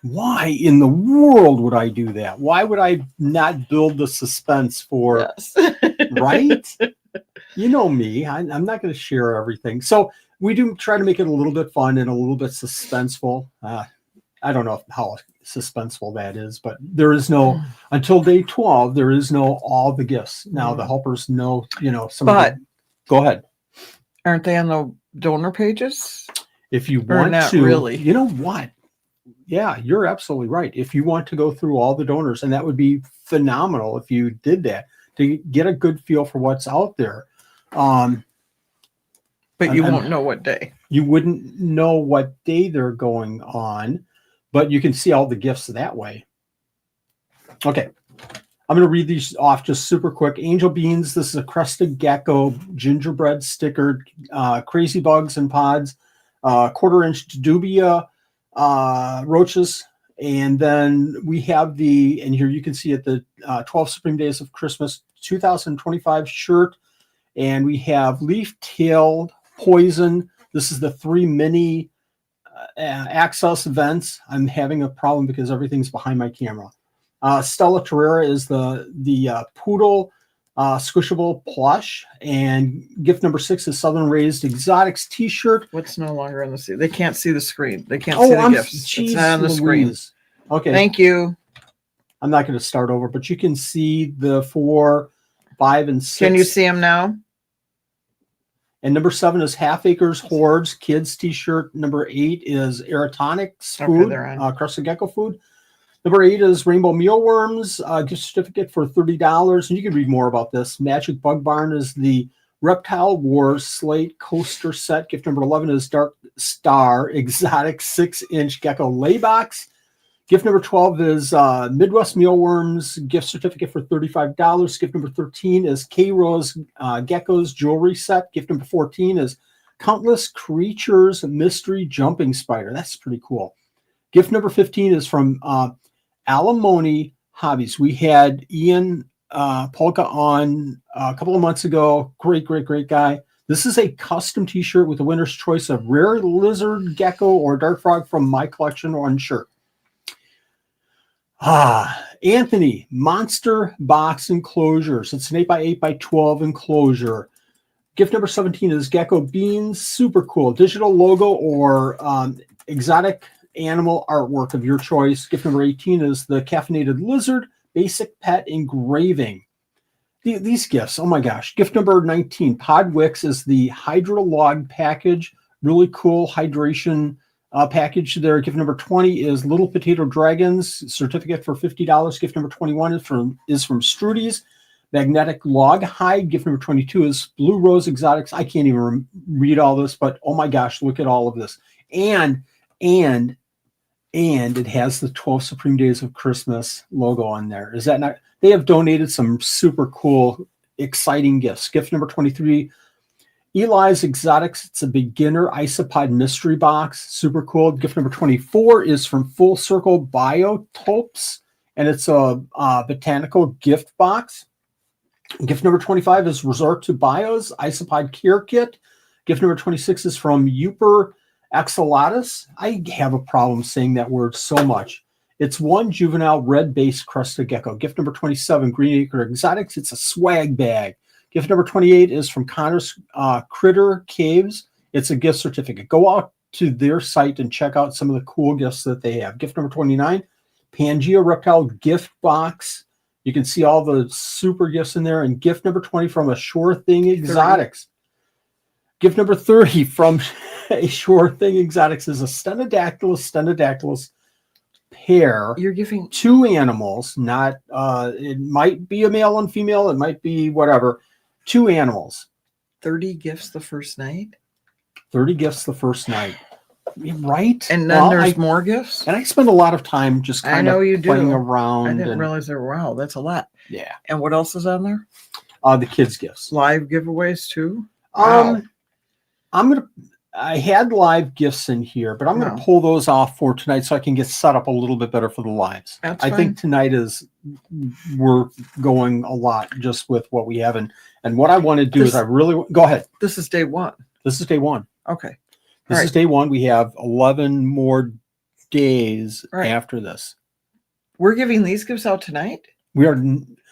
Why in the world would I do that? Why would I not build the suspense for, right? You know me, I'm not going to share everything. So we do try to make it a little bit fun and a little bit suspenseful. I don't know how suspenseful that is, but there is no, until day 12, there is no all the gifts. Now the helpers know, some. But go ahead. Aren't they on the donor pages? If you want to, really. You know what? Yeah, you're absolutely right. If you want to go through all the donors, and that would be phenomenal if you did that to get a good feel for what's out there. But you won't know what day. You wouldn't know what day they're going on, but you can see all the gifts that way. Okay. I'm going to read these off just super quick. Angelxbeans, this is a Crested Gecko, gingerbread stickered, crazy bugs and pods, 1/4-inch dubia, roaches. And then we have and here you can see it, the 12 Supreme Days of Christmas 2025 shirt. And we have leaf-tailed poison, This is the 3 mini access vents. I'm having a problem because everything's behind my camera. Stella Terraria is the Poodle Squishable Plush, and gift number 6 is Southern Raised Exotics T-shirt. What's no longer on the screen? They can't see the screen. They can't see the gifts. It's not on the screen. Okay. Thank you. I'm not going to start over, but you can see the 4, 5, and 6. Can you see them now? And number 7 is Halfacres Hordes Kids T-shirt. Number 8 is Aritonnic Food, Crested Gecko Food. Number 8 is Rainbow Mealworms, gift certificate for $30. And you can read more about this. Majik Bug Barn is the Reptile Wars Slate Coaster Set. Gift number 11 is DarkStarExotics 6-inch Gecko Laybox. Gift number 12 is Midwest Mealworms gift certificate for $35. Gift number 13 is K-Rose Gecko's Jewelry Set. Gift number 14 is Countless Creatures Mystery Jumping Spider. That's pretty cool. Gift number 15 is from Alimony Hobbies. We had Ian Polka on a couple of months ago. Great guy. This is a custom t-shirt with the winner's choice of rare lizard, gecko, or dart frog from my collection on shirt. Anthony, Monster Box Enclosures. It's an 8x8x12 enclosure. Gift number 17 is Gecko Beans. Super cool. Digital logo or exotic animal artwork of your choice. Gift number 18 is the Caffeinated Lizard Basic Pet Engraving. These gifts, oh my gosh. Gift number 19, Podwix is the Hydrolog package. Really cool hydration package there. Gift number 20 is Little Potato Dragons certificate for $50. Gift number 21 is from Strudy's Magnetic Log Hide. Gift number 22 is Blue Rose Exotics. I can't even read all this, but oh my gosh, look at all of this. And it has the 12 Supreme Days of Christmas logo on there. Is that not? They have donated some super cool, exciting gifts. Gift number 23, Eli's Exotics. It's a beginner isopod mystery box. Super cool. Gift number 24 is from Full Circle Biotopes, and it's a botanical gift box. Gift number 25 is Resort to Bio's Isopod Care Kit. Gift number 26 is from Uper Axolatus. I have a problem saying that word so much. It's one juvenile red-based crested gecko. Gift number 27, Green Acre Exotics. It's a swag bag. Gift number 28 is from Connor's Critter Caves. It's a gift certificate. Go out to their site and check out some of the cool gifts that they have. Gift number 29, Pangea Reptile Gift Box. You can see all the super gifts in there. And gift number 20 from A Sure Thing Exotics. 30. Gift number 30 from A Sure Thing Exotics is a Stenodactylus pair. You're giving 2 animals, not it might be a male and female, it might be whatever. 2 animals. 30 gifts the first night? 30 gifts the first night. Right? And then there's more gifts? And I spend a lot of time just kind of playing around. I didn't realize there were, wow, that's a lot. Yeah. And what else is on there? The kids' gifts. Live giveaways too? Wow. I had live gifts in here, but I'm going to pull those off for tonight so I can get set up a little bit better for the lives. I think tonight we're going a lot just with what we have. And what I want to do is go ahead. This is day 1. This is day 1. Okay. This is day 1. We have 11 more days after this. We're giving these gifts out tonight? We are.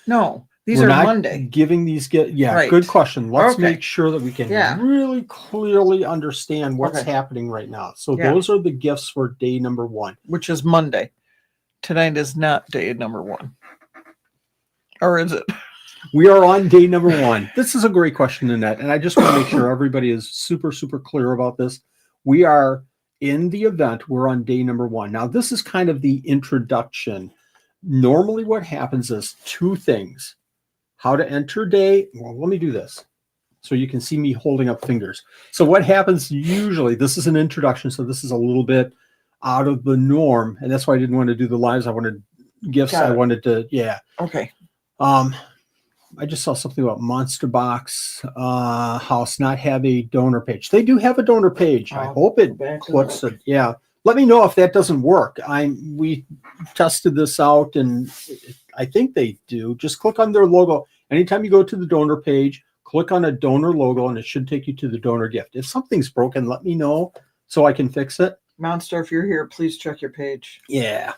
No. These are Monday. Giving these gifts. Yeah, good question. Let's make sure that we can really clearly understand what's happening right now. So those are the gifts for day number 1. Which is Monday. Tonight is not day number 1. Or is it? We are on day number 1. This is a great question, Annette. And I just want to make sure everybody is super, super clear about this. We are in the event. We're on day number 1. Now, this is kind of the introduction. Normally what happens is 2 things. How to enter day. Well, let me do this so you can see me holding up fingers. So what happens usually, this is an introduction, so this is a little bit out of the norm, and that's why I didn't want to do the lives. I wanted gifts. I wanted to, Okay. I just saw something about Monster Box House not have a donor page. They do have a donor page. I hope it clicks it. Yeah. Let me know if that doesn't work. We tested this out, and I think they do. Just click on their logo. Anytime you go to the donor page, click on a donor logo, and it should take you to the donor gift. If something's broken, let me know so I can fix it. Monster, if you're here, please check your page. Yeah.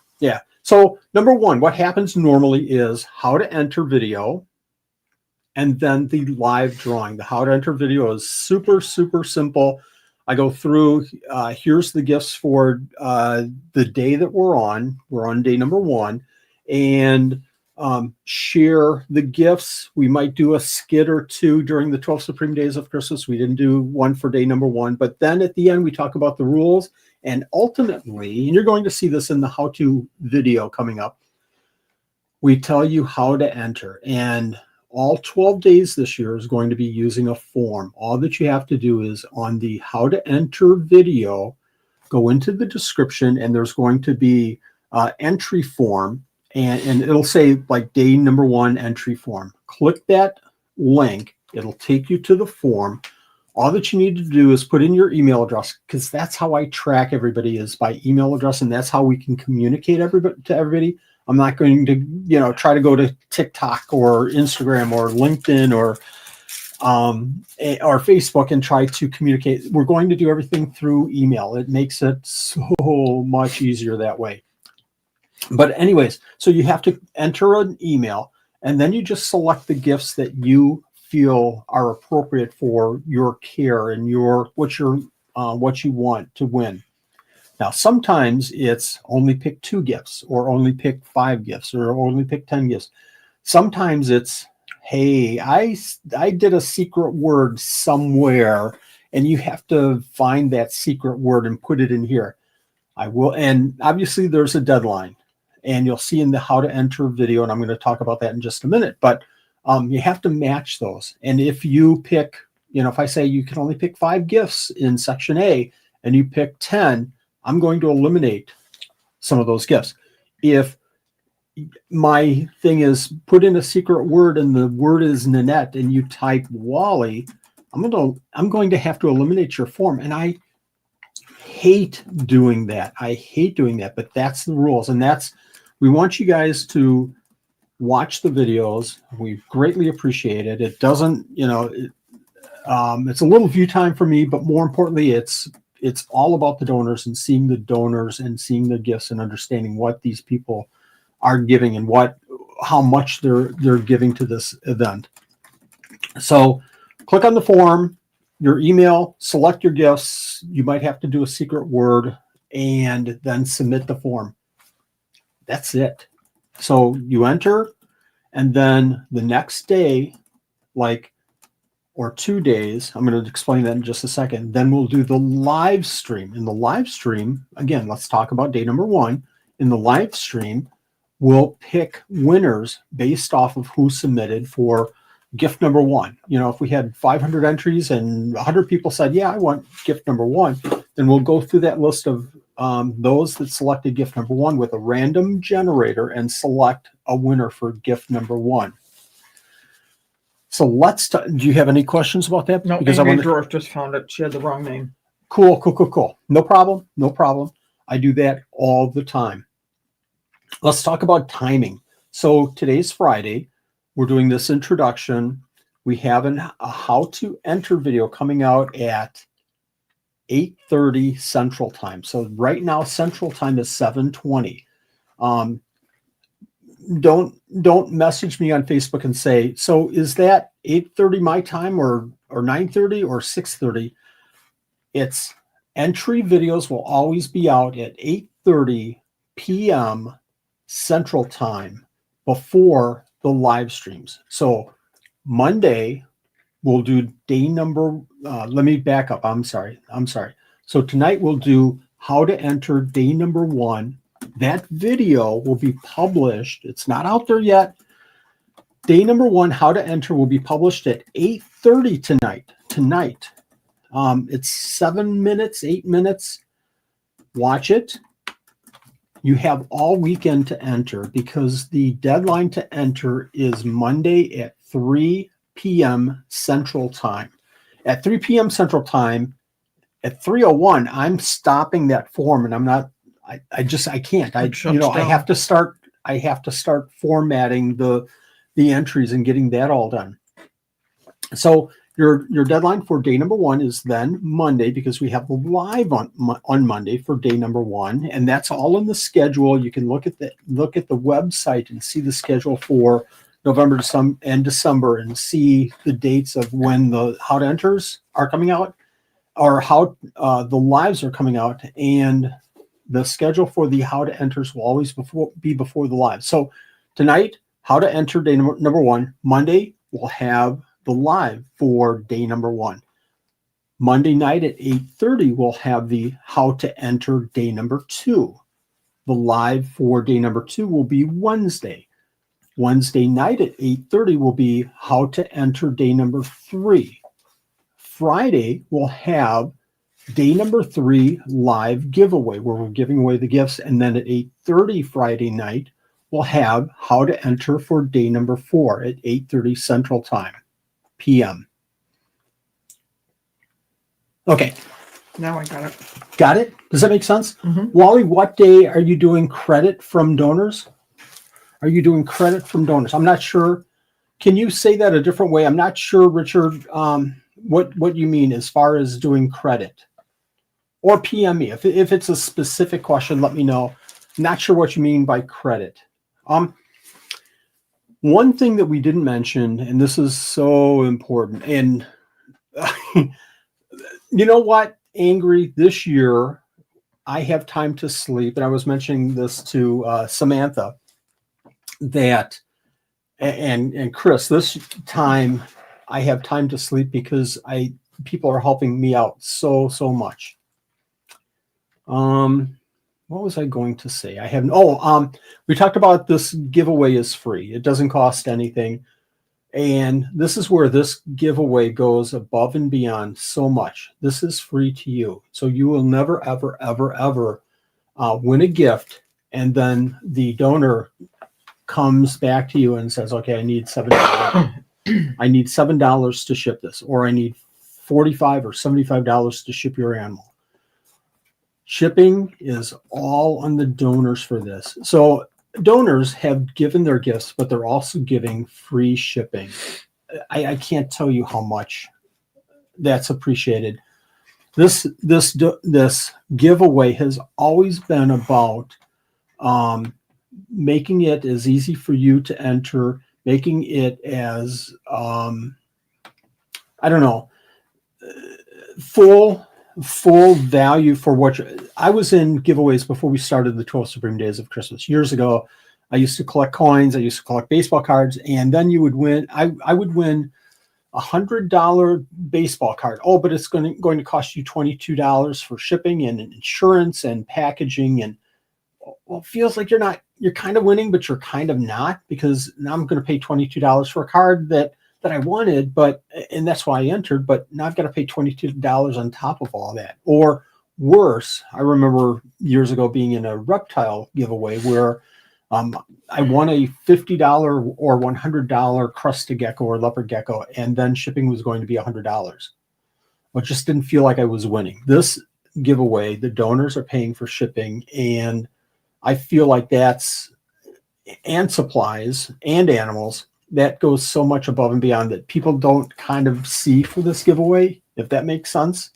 So number one, what happens normally is how to enter video, and then the live drawing. The how to enter video is super, super simple. I go through, here's the gifts for the day that we're on. We're on day number 1. And share the gifts. We might do a skit or two during the 12 Supreme Days of Christmas. We didn't do one for day number 1. But then at the end, we talk about the rules. And ultimately, and you're going to see this in the how-to video coming up, we tell you how to enter. And all 12 days this year is going to be using a form. All that you have to do is on the how to enter video, go into the description, and there's going to be entry form, and it'll say like day number 1 entry form. Click that link. It'll take you to the form. All that you need to do is put in your email address, because that's how I track everybody, is by email address, and that's how we can communicate to everybody. I'm not going to, try to go to TikTok or Instagram or LinkedIn or Facebook and try to communicate. We're going to do everything through email. It makes it so much easier that way. But anyways, so you have to enter an email, and then you just select the gifts that you feel are appropriate for your care and what you want to win. Now, sometimes it's only pick 2 gifts, or only pick 5 gifts, or only pick 10 gifts. Sometimes it's, hey, I did a secret word somewhere, and you have to find that secret word and put it in here. I will, and obviously there's a deadline, and you'll see in the how to enter video, and I'm going to talk about that in just a minute, but you have to match those. And if you pick, if I say you can only pick 5 gifts in section A, and you pick 10, I'm going to eliminate some of those gifts. If my thing is put in a secret word and the word is Nanette and you type Wally, I'm going to have to eliminate your form. And I hate doing that. But that's the rules. And we want you guys to watch the videos. We greatly appreciate it. It doesn't, it's a little view time for me, but more importantly, it's all about the donors and seeing the donors and seeing the gifts and understanding what these people are giving and how much they're giving to this event. So click on the form, your email, select your gifts. You might have to do a secret word and then submit the form. That's it. So you enter, and then the next day, or 2 days, I'm going to explain that in just a second. Then we'll do the live stream. In the live stream, again, let's talk about day number 1. In the live stream, we'll pick winners based off of who submitted for gift number 1. If we had 500 entries and 100 people said, yeah, I want gift number 1, then we'll go through that list of those that selected gift number 1 with a random generator and select a winner for gift number 1. So do you have any questions about that? No, because Amy Dorf just found it. She had the wrong name. Cool. No problem. I do that all the time. Let's talk about timing. So today's Friday. We're doing this introduction. We have a how to enter video coming out at 8:30 Central Time. So right now, Central Time is 7:20. Don't message me on Facebook and say, so is that 8:30 my time or 9:30 or 6:30? It's entry videos will always be out at 8:30 p.m. Central Time before the live streams. So Monday we'll do day number, let me back up. I'm sorry. So tonight we'll do how to enter day number 1. That video will be published. It's not out there yet. Day number 1, how to enter, will be published at 8:30 tonight. It's 7 minutes, 8 minutes. Watch it. You have all weekend to enter, because the deadline to enter is Monday at 3 p.m. Central Time. At 3 p.m. Central Time, at 3:01, I'm stopping that form, and I'm not. I can't. I have to start formatting the entries and getting that all done. So your deadline for day number 1 is then Monday, because we have the live on Monday for day number 1, and that's all in the schedule. You can look at the website and see the schedule for November and December, and see the dates of when the how to enters are coming out, or how the lives are coming out, and the schedule for the how to enters will always be before the live. So tonight, how to enter day number 1. Monday, we'll have the live for day number 1. Monday night at 8:30, we'll have the how to enter day number 2. The live for day number 2 will be Wednesday. Wednesday night at 8:30 will be how to enter day number 3. Friday, we'll have day number 3 live giveaway, where we're giving away the gifts. And then at 8:30 Friday night, we'll have how to enter for day number 4 at 8:30 Central Time, PM. Okay. Now I got it. Got it? Does that make sense? Mm-hmm. Wally, what day are you doing credit from donors? Are you doing credit from donors? I'm not sure. Can you say that a different way? I'm not sure, Richard, what you mean as far as doing credit. Or PM me. If it's a specific question, let me know. Not sure what you mean by credit. One thing that we didn't mention, and this is so important, and you know what, Angry, this year I have time to sleep, and I was mentioning this to Samantha, that, and Chris, this time I have time to sleep because people are helping me out so much. What was I going to say? We talked about this giveaway is free. It doesn't cost anything. And this is where this giveaway goes above and beyond so much. This is free to you. So you will never, ever, ever, ever win a gift, and then the donor comes back to you and says, okay, I need $7. I need $7 to ship this, or I need $45 or $75 to ship your animal. Shipping is all on the donors for this. So donors have given their gifts, but they're also giving free shipping. I can't tell you how much that's appreciated. This giveaway has always been about making it as easy for you to enter, making it as full value for what I was in giveaways before we started the 12 Supreme Days of Christmas. Years ago, I used to collect coins. I used to collect baseball cards, and then you would win. I would win $100 baseball card. Oh, but it's going to cost you $22 for shipping and insurance and packaging. And well, it feels like you're kind of winning, but you're kind of not, because now I'm going to pay $22 for a card that I wanted, and that's why I entered, but now I've got to pay $22 on top of all that. Or worse, I remember years ago being in a Reptile giveaway where I won a $50 or $100 Crested Gecko or Leopard Gecko, and then shipping was going to be $100. Well, it just didn't feel like I was winning. This giveaway, the donors are paying for shipping, and I feel like and supplies and animals, that goes so much above and beyond that people don't kind of see for this giveaway, if that makes sense.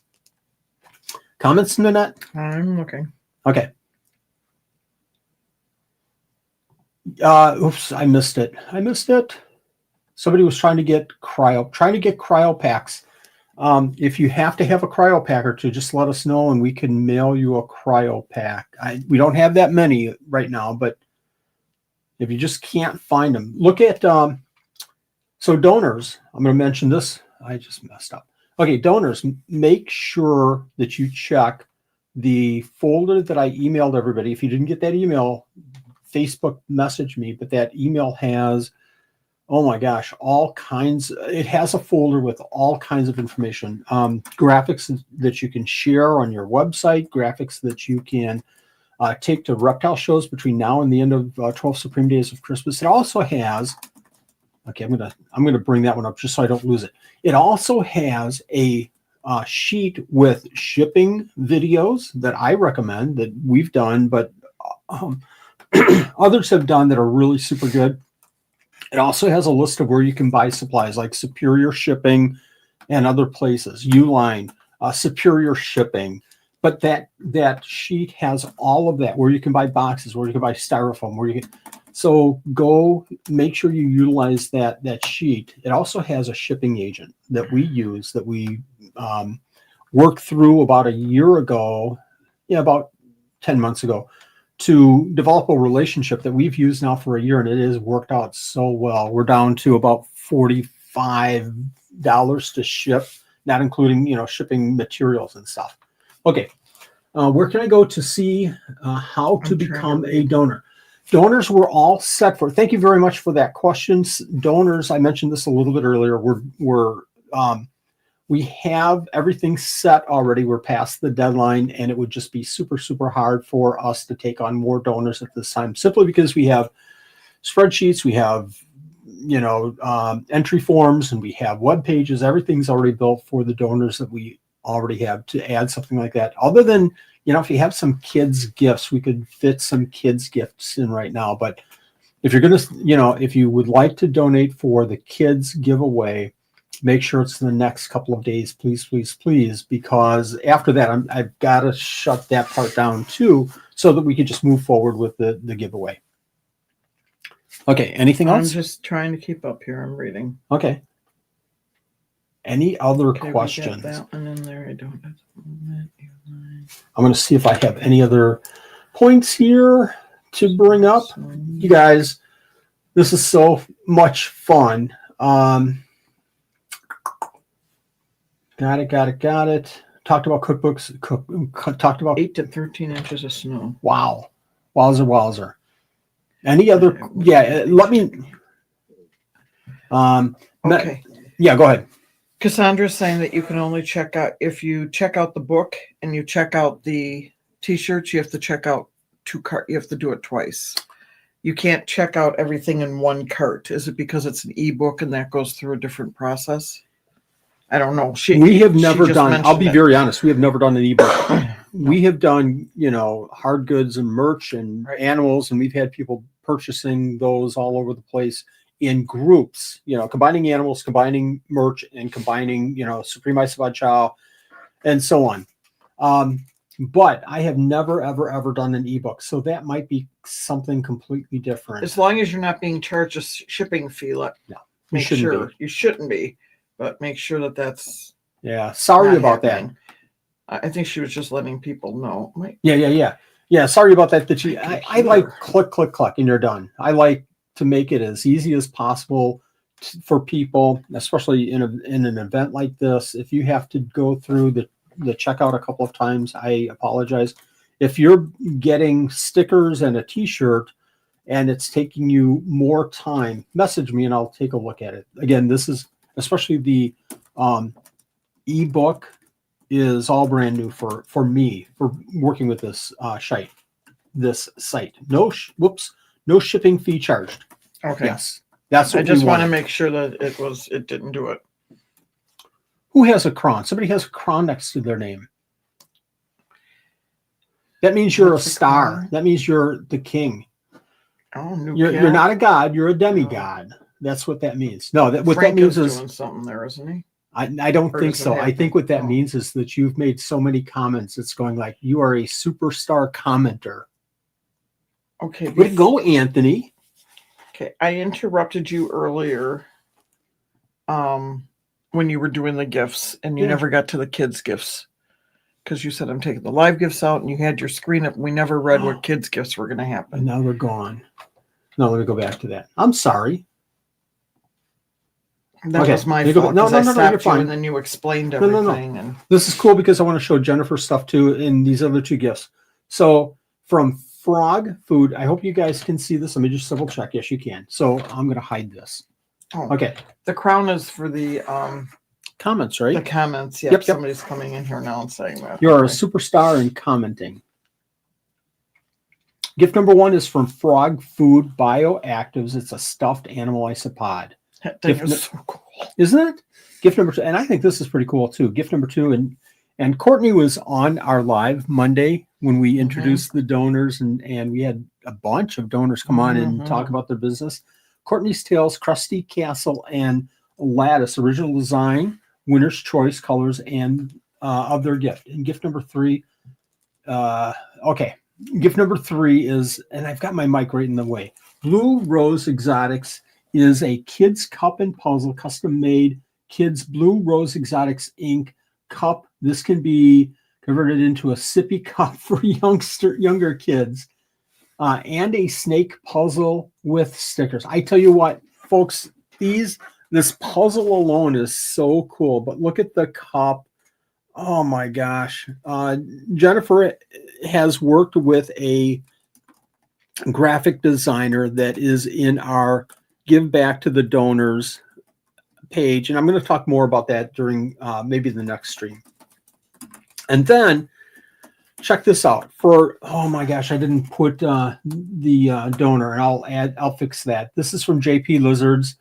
Comments, Nanette? I'm looking. Okay. Oops, I missed it. Somebody was trying to get cryo packs. If you have to have a cryo pack or two, just let us know and we can mail you a cryo pack. We don't have that many right now, but if you just can't find them, look at, so donors, I'm going to mention this. I just messed up. Okay, donors, make sure that you check the folder that I emailed everybody. If you didn't get that email, Facebook message me, but that email has, oh my gosh, it has a folder with all kinds of information, graphics that you can share on your website, graphics that you can take to reptile shows between now and the end of 12 Supreme Days of Christmas. It also has, okay, I'm gonna bring that one up just so I don't lose it. It also has a sheet with shipping videos that I recommend, that we've done, but others have done that are really super good. It also has a list of where you can buy supplies like Superior Shipping and other places, Uline, Superior Shipping. But that sheet has all of that, where you can buy boxes, where you can buy styrofoam, where you can. So go make sure you utilize that sheet. It also has a shipping agent that we use, that we worked through about a year ago, about 10 months ago, to develop a relationship that we've used now for a year, and it has worked out so well. We're down to about $45 to ship, not including shipping materials and stuff. Okay, where can I go to see how to become a donor? Donors were all set for. Thank you very much for that question. Donors, I mentioned this a little bit earlier. We have everything set already. We're past the deadline, and it would just be super, super hard for us to take on more donors at this time, simply because we have spreadsheets, we have entry forms, and we have web pages. Everything's already built for the donors that we already have. To add something like that, other than if you have some kids gifts, we could fit some kids gifts in right now. But if you're gonna if you would like to donate for the kids giveaway, make sure it's in the next couple of days, please, please, please, because after that I've got to shut that part down too, so that we can just move forward with the giveaway. Okay, anything else? I'm just trying to keep up here. I'm reading. Okay. Any other questions? That one in there. I don't. I'm going to see if I have any other points here to bring up. You guys, this is so much fun. Got it. Talked about cookbooks. Talked about 8 to 13 inches of snow. Wow. Wowzer. Any other? Yeah, let me. Okay. Yeah, go ahead. Cassandra's saying that you can only check out, if you check out the book and you check out the t-shirts, you have to check out you have to do it twice. You can't check out everything in one cart. Is it because it's an ebook and that goes through a different process? I don't know. We have never done, I'll be very honest, we have never done an ebook. No. We have done, hard goods and merch and animals, and we've had people purchasing those all over the place in groups, combining animals, combining merch, and combining, Supreme Isabad Chow, and so on. But I have never, ever done an ebook. So that might be something completely different. As long as you're not being charged a shipping fee, make sure you shouldn't be, but make sure that's. Yeah. Sorry about happening. That. I think she was just letting people know. Yeah. Sorry about that. I like click, and you're done. I like to make it as easy as possible for people, especially in an event like this. If you have to go through the checkout a couple of times, I apologize. If you're getting stickers and a t-shirt and it's taking you more time, message me and I'll take a look at it. Again, this is especially the ebook is all brand new for me, for working with this site. No shipping fee charged. Okay. Yes. That's what I just want to make sure that it didn't do it. Who has a crown? Somebody has a crown next to their name. That means you're a star. Crown? That means you're the king. Oh, no. You're not a god, you're a demigod. That's what that means. No, what Frank that means is doing something there, isn't he? I don't think so. I think what that means is that you've made so many comments. It's going like you are a superstar commenter. Okay. Way to go, Anthony. Okay, I interrupted you earlier when you were doing the gifts, and you never got to the kids' gifts because you said I'm taking the live gifts out, and you had your screen up. And we never read what kids' gifts were going to happen. And now they're gone. No, let me go back to that. I'm sorry. That was my fault. No, you're fine. And then you explained everything. And this is cool because I want to show Jennifer stuff too in these other two gifts. So from Frog Food, I hope you guys can see this. Let me just double check. Yes, you can. So I'm going to hide this. Oh, okay. The crown is for the comments, right? The comments. Yep. Somebody's coming in here now and saying that. You're a superstar in commenting. Gift number 1 is from Frog Food Bioactives. It's a stuffed animal isopod. That thing is so cool. Isn't it? Gift number 2, and I think this is pretty cool too. Gift number 2, and Courtney was on our live Monday when we introduced the donors, and we had a bunch of donors come on and talk about their business. Courtney's Tales, Krusty Castle, and Lattice. Original design, winner's choice colors, and of their gift. And gift number 3, okay. Gift number 3 is, and I've got my mic right in the way. Blue Rose Exotics is a kids cup and puzzle, custom made kids Blue Rose Exotics Inc. cup. This can be converted into a sippy cup for younger kids, and a snake puzzle with stickers. I tell you what, folks, this puzzle alone is so cool. But look at the cup. Oh my gosh. Jennifer has worked with a graphic designer that is in our Give Back to the Donors page. And I'm going to talk more about that during maybe the next stream. And then check this out for, oh my gosh, I didn't put the donor, and I'll fix that. This is from JP Lizards.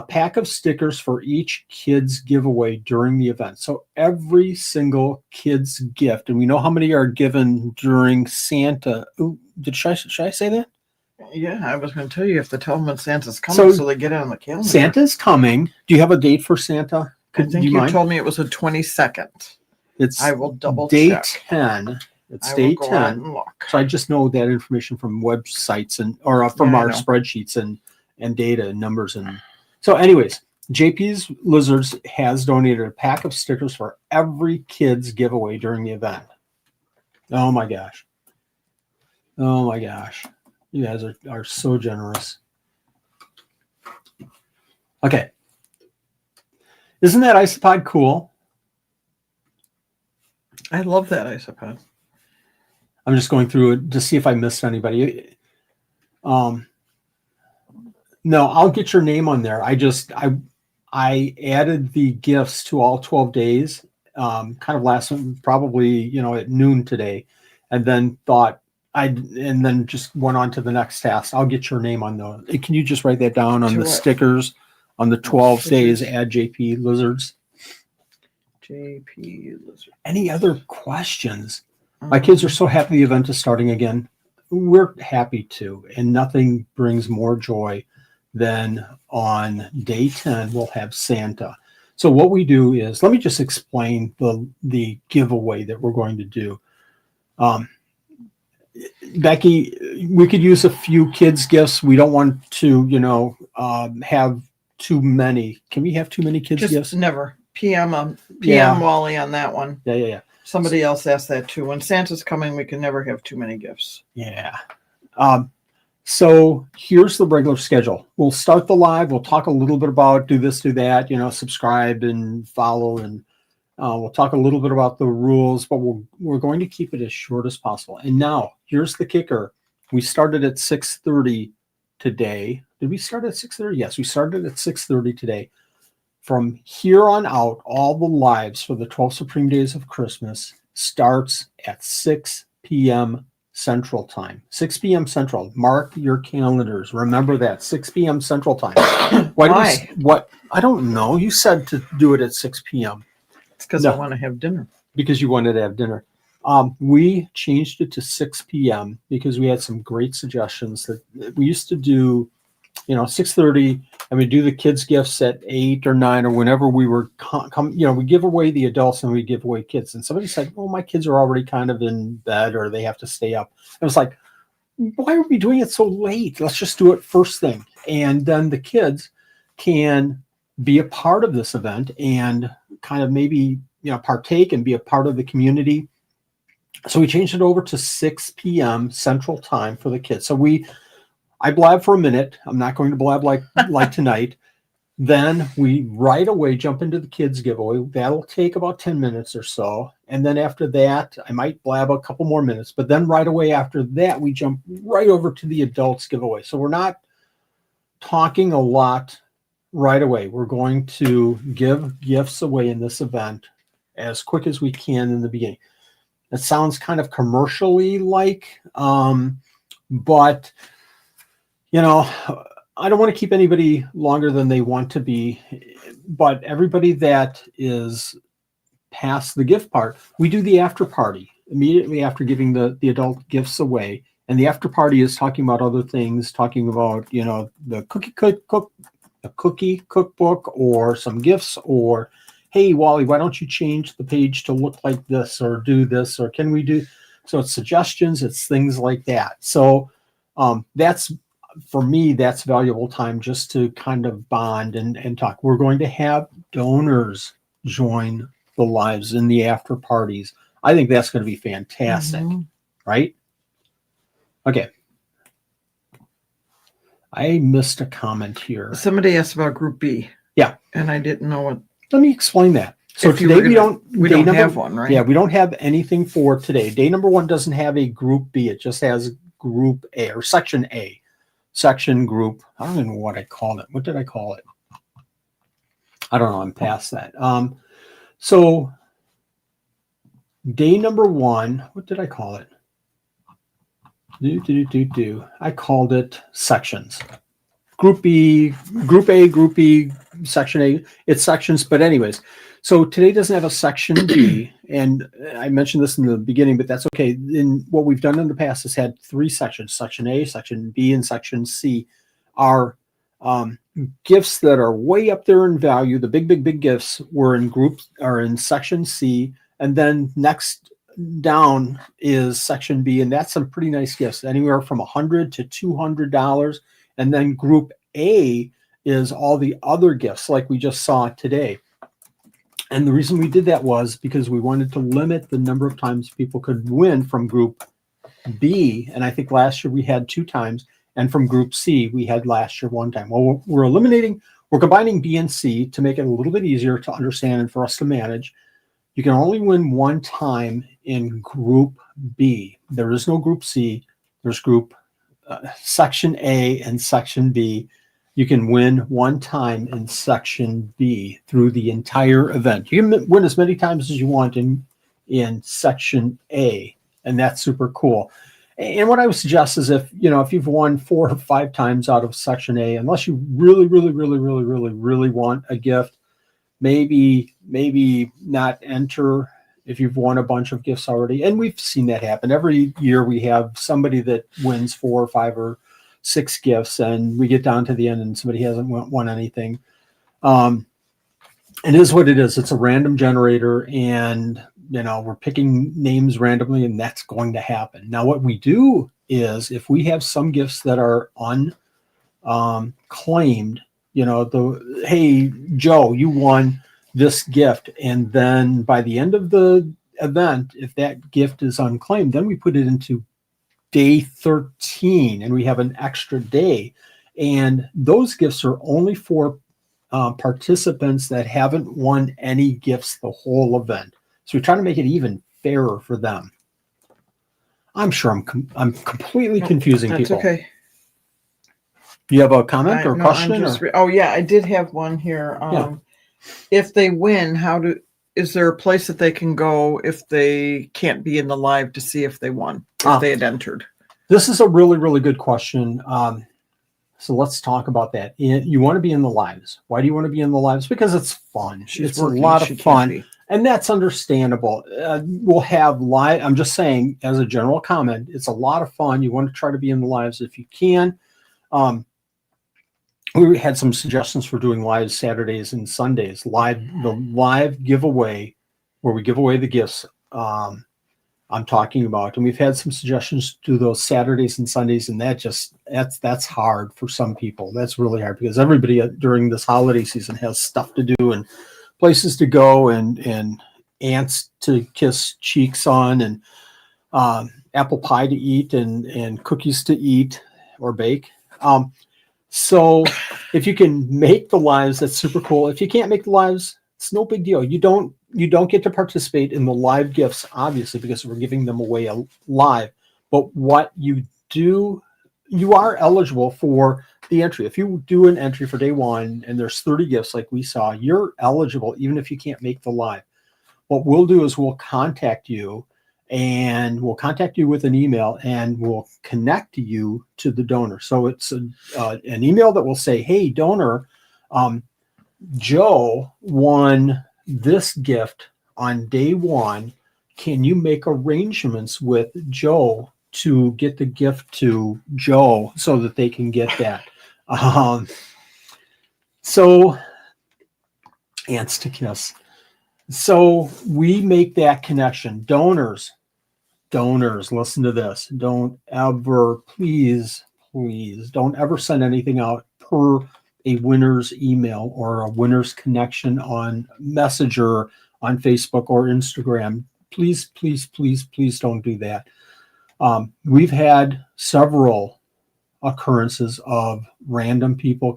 Pack of stickers for each kid's giveaway during the event. So every single kid's gift, and we know how many are given during Santa. Ooh, should I say that? Yeah, I was going to tell you, if to tell them when Santa's coming, so they get it on the calendar. Santa's coming. Do you have a date for Santa? I think you told me it was the 22nd. I will double check. Day 10. It's day 10. So I just know that information from websites or from our spreadsheets and data and numbers. And so anyways, JP's Lizards has donated a pack of stickers for every kid's giveaway during the event. Oh my gosh. Oh my gosh. You guys are so generous. Okay. Isn't that isopod cool? I love that isopod. I'm just going through it to see if I missed anybody. No, I'll get your name on there. I added the gifts to all 12 days, kind of probably at noon today, and then just went on to the next task. I'll get your name on those. Can you just write that down on the stickers on the 12 days? Add JP Lizards. JP Lizard. Any other questions? My kids are so happy the event is starting again. We're happy too, and nothing brings more joy than on day 10 we'll have Santa. So what we do is, let me just explain the giveaway that we're going to do. Becky, we could use a few kids' gifts. We don't want to, have too many. Can we have too many kids' gifts? Never. PM Wally on that one. Yeah. Somebody else asked that too. When Santa's coming, we can never have too many gifts. Yeah. So here's the regular schedule. We'll start the live. We'll talk a little bit about do this, do that, subscribe and follow. And we'll talk a little bit about the rules, but we're going to keep it as short as possible. And now here's the kicker. We started at 6:30 today. Did we start at 6:30? Yes, we started at 6:30 today. From here on out, all the lives for the 12 Supreme Days of Christmas starts at 6 p.m. Central Time. 6 p.m. Central. Mark your calendars. Remember that. 6 p.m. Central Time. Why? I don't know. You said to do it at 6 p.m. It's because I want to have dinner. Because you wanted to have dinner. We changed it to 6 p.m. because we had some great suggestions that we used to do, 6:30, and we do the kids' gifts at 8 or 9 or whenever we were we give away the adults and we give away kids. And somebody said, "Oh, my kids are already kind of in bed or they have to stay up." I was like, why are we doing it so late? Let's just do it first thing. And then the kids can be a part of this event and kind of maybe, partake and be a part of the community. So we changed it over to 6 p.m. Central Time for the kids. So I blab for a minute. I'm not going to blab like tonight. Then we right away jump into the kids giveaway. That'll take about 10 minutes or so. And then after that, I might blab a couple more minutes. But then right away after that, we jump right over to the adults giveaway. So we're not talking a lot right away. We're going to give gifts away in this event as quick as we can in the beginning. It sounds kind of commercially like, but I don't want to keep anybody longer than they want to be, but everybody that is past the gift part, we do the after party immediately after giving the adult gifts away. and the after party is talking about other things, talking about, you know, the cookie cookbook, or some gifts, or hey, Wally, why don't you change the page to look like this, or do this, or can we do? So it's suggestions, it's things like that. So that's, for me, that's valuable time just to kind of bond and talk. We're going to have donors join the lives in the after parties. I think that's going to be fantastic, right? Okay. I missed a comment here. Somebody asked about Group B. Yeah. And I didn't know what. Let me explain that. So today we don't have one, right? Yeah, we don't have anything for today. Day number 1 doesn't have a Group B. It just has Group A, or Section A. Section group. I don't even know what I called it. What did I call it? I don't know. I'm past that. So day number 1, what did I call it? I called it sections. Group B, Group A, Group B, Section A. It's sections, but anyways. So today doesn't have a Section B, and I mentioned this in the beginning, but that's okay. In what we've done in the past has had 3 sections: Section A, Section B, and Section C. Are gifts that are way up there in value. The big gifts were in Section C, and then next down is Section B, and that's some pretty nice gifts, anywhere from $100 to $200. And then Group A is all the other gifts, like we just saw today. And the reason we did that was because we wanted to limit the number of times people could win from Group B. And I think last year we had 2 times. And from Group C, we had last year 1 time. Well, we're combining B and C to make it a little bit easier to understand and for us to manage. You can only win 1 time in Group B. There is no Group C. There's Section A and Section B. You can win 1 time in Section B through the entire event. You can win as many times as you want in Section A, and that's super cool. And what I would suggest is if you've won 4 or 5 times out of Section A, unless you really want a gift, maybe not enter if you've won a bunch of gifts already. And we've seen that happen. Every year we have somebody that wins 4 or 5 or 6 gifts, and we get down to the end and somebody hasn't won anything. It is what it is. It's a random generator, and we're picking names randomly, and that's going to happen. Now, what we do is if we have some gifts that are unclaimed, hey, Joe, you won this gift, and then by the end of the event, if that gift is unclaimed, then we put it into day 13, and we have an extra day. And those gifts are only for participants that haven't won any gifts the whole event. So we try to make it even fairer for them. I'm sure I'm completely confusing people. That's okay. You have a comment or question? I did have one here. If they win, is there a place that they can go if they can't be in the live to see if they won, if they had entered? This is a really good question. So let's talk about that. You want to be in the lives. Why do you want to be in the lives? Because it's fun. It's a lot of fun. And that's understandable. We'll have live. I'm just saying, as a general comment, it's a lot of fun. You want to try to be in the lives if you can. We had some suggestions for doing live Saturdays and Sundays. The live giveaway, where we give away the gifts I'm talking about. And we've had some suggestions to do those Saturdays and Sundays, and that's hard for some people. That's really hard because everybody during this holiday season has stuff to do and places to go and ants to kiss cheeks on and apple pie to eat and cookies to eat or bake. So if you can make the lives, that's super cool. If you can't make the lives, it's no big deal. You don't get to participate in the live gifts, obviously, because we're giving them away live. But what you do, you are eligible for the entry. If you do an entry for day 1 and there's 30 gifts like we saw, you're eligible even if you can't make the live. What we'll do is we'll contact you, and we'll contact you with an email, and we'll connect you to the donor. So it's an email that will say, hey, donor, Joe won this gift on day 1. Can you make arrangements with Joe to get the gift to Joe so that they can get that. So ants to kiss. So we make that connection. Donors, listen to this. Don't ever, please, don't ever send anything out per a winner's email or a winner's connection on Messenger, on Facebook or Instagram. Please don't do that. We've had several occurrences of random people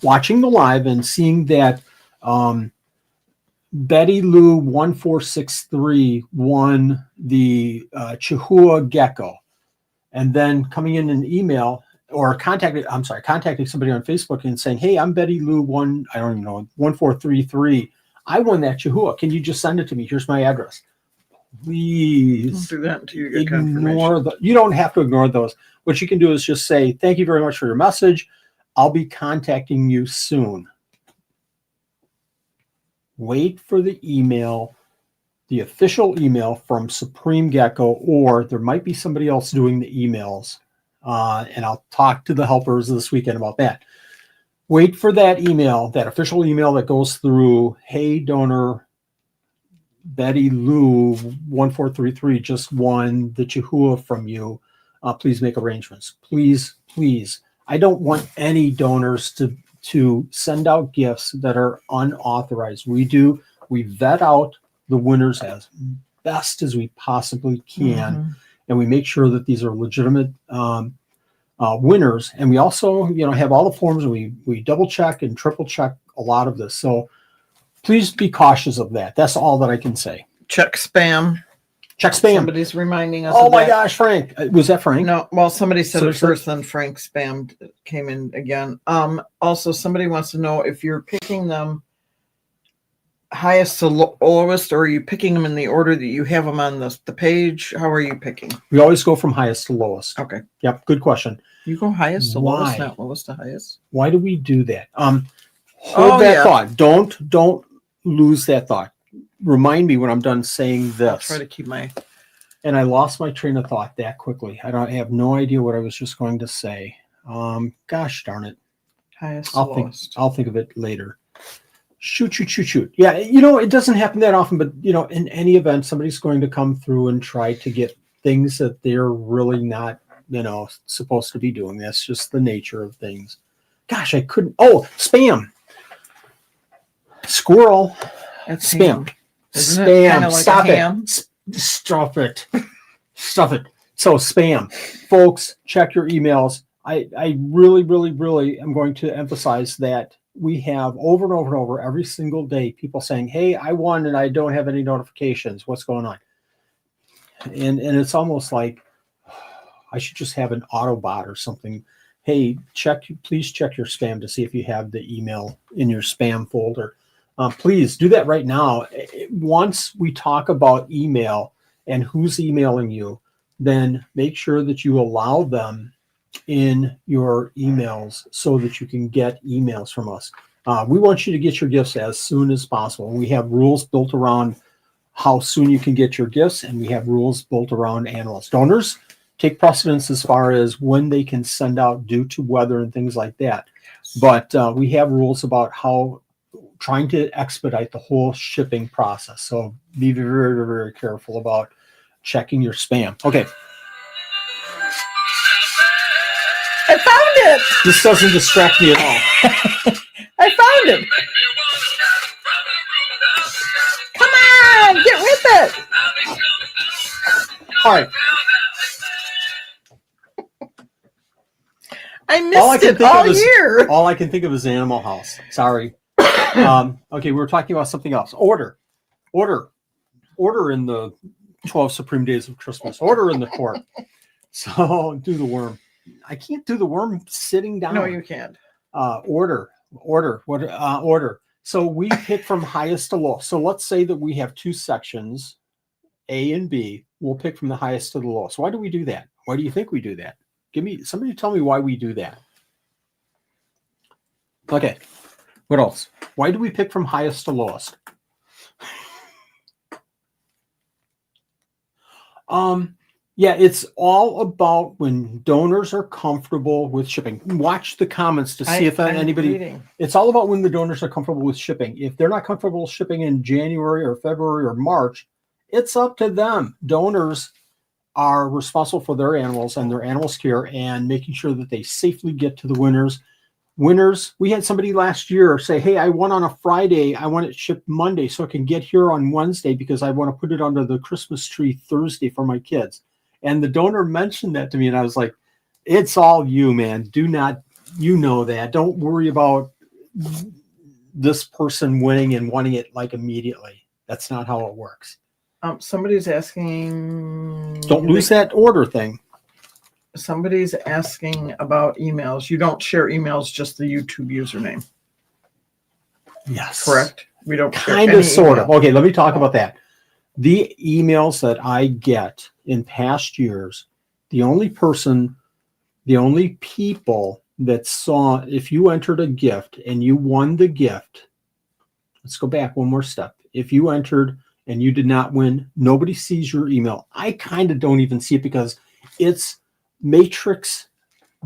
watching the live and seeing that Betty Lou 1463 won the Chihuahua Gecko, and then coming in an email or contacting somebody on Facebook and saying, "Hey, I'm Betty Lou 1433. I won that Chihuahua. Can you just send it to me? Here's my address." Please don't do that until you get ignore confirmation. you don't have to ignore those. What you can do is just say, "Thank you very much for your message. I'll be contacting you soon." Wait for the email, the official email from Supreme Gecko, or there might be somebody else doing the emails. And I'll talk to the helpers this weekend about that. Wait for that email, that official email that goes through, "Hey, donor, Betty Lou 1433 just won the Chihuahua from you. Please make arrangements." Please. I don't want any donors to send out gifts that are unauthorized. We vet out the winners as best as we possibly can, and we make sure that these are legitimate winners. And we also, have all the forms, and we double check and triple check a lot of this. So please be cautious of that. That's all that I can say. Check spam. Somebody's reminding us. Oh my gosh, Frank. Was that Frank? No, well, somebody said it first, then Frank spammed came in again. Also, somebody wants to know if you're picking them highest to lowest, or are you picking them in the order that you have them on the page? How are you picking? We always go from highest to lowest. Okay. Yep. Good question. You go highest to lowest, not lowest to highest. Why do we do that? Hold that thought. Don't lose that thought. Remind me when I'm done saying this. I'll try to keep my... And I lost my train of thought that quickly. I have no idea what I was just going to say. Gosh darn it. Highest to lowest. I'll think of it later. Shoot. Yeah, it doesn't happen that often, but, in any event, somebody's going to come through and try to get things that they're really not, supposed to be doing. That's just the nature of things. Gosh, I couldn't. Oh, spam. Squirrel. That's spam. Spam. Like stop it. Stop it. Stop it. So spam. Folks, check your emails. I really am going to emphasize that we have over and over every single day people saying, "Hey, I won and I don't have any notifications. What's going on?" And it's almost like I should just have an Autobot or something. Hey, please check your spam to see if you have the email in your spam folder. Please do that right now. Once we talk about email and who's emailing you, then make sure that you allow them in your emails so that you can get emails from us. We want you to get your gifts as soon as possible. We have rules built around how soon you can get your gifts, and we have rules built around animals. Donors take precedence as far as when they can send out due to weather and things like that. But we have rules about trying to expedite the whole shipping process. So be very, very careful about checking your spam. Okay. I found it. This doesn't distract me at all. I found it. Come on, get with it. All right. I missed it all year. All I can think of is Animal House. Sorry. Okay, we were talking about something else. Order in the 12 Supreme Days of Christmas. Order in the court. So do the worm. I can't do the worm sitting down. No, you can't. Order. So we pick from highest to lowest. So let's say that we have two sections, A and B. We'll pick from the highest to the lowest. Why do we do that? Why do you think we do that? Somebody tell me why we do that. Okay. What else? Why do we pick from highest to lowest? Yeah, it's all about when donors are comfortable with shipping. Watch the comments to see if anybody. Reading. It's all about when the donors are comfortable with shipping. If they're not comfortable shipping in January or February or March, it's up to them. Donors are responsible for their animals and their animals' care and making sure that they safely get to the winners. Winners, we had somebody last year say, hey, I want on a Friday, I want it shipped Monday so I can get here on Wednesday because I want to put it under the Christmas tree Thursday for my kids. And the donor mentioned that to me, and I was like, it's all you, man. Do not, you know that. Don't worry about this person winning and wanting it like immediately. That's not how it works. Somebody's asking. Don't lose that order thing. Somebody's asking about emails. You don't share emails, just the YouTube username. Yes. Correct? We don't kind of, sort of. Okay, let me talk about that. The emails that I get in past years, the only people that saw, if you entered a gift and you won the gift, let's go back one more step. If you entered and you did not win, nobody sees your email. I kind of don't even see it because it's matrix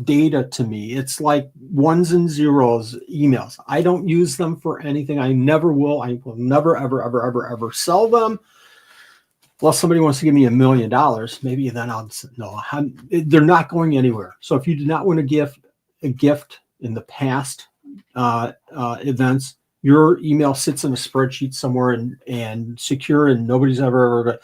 data to me. It's like ones and zeros emails. I don't use them for anything. I never will. I will never, ever, ever, ever, ever sell them. Unless somebody wants to give me $1 million, maybe then I'll no. They're not going anywhere. So if you did not win a gift in the past events, your email sits in a spreadsheet somewhere and secure, and nobody's ever.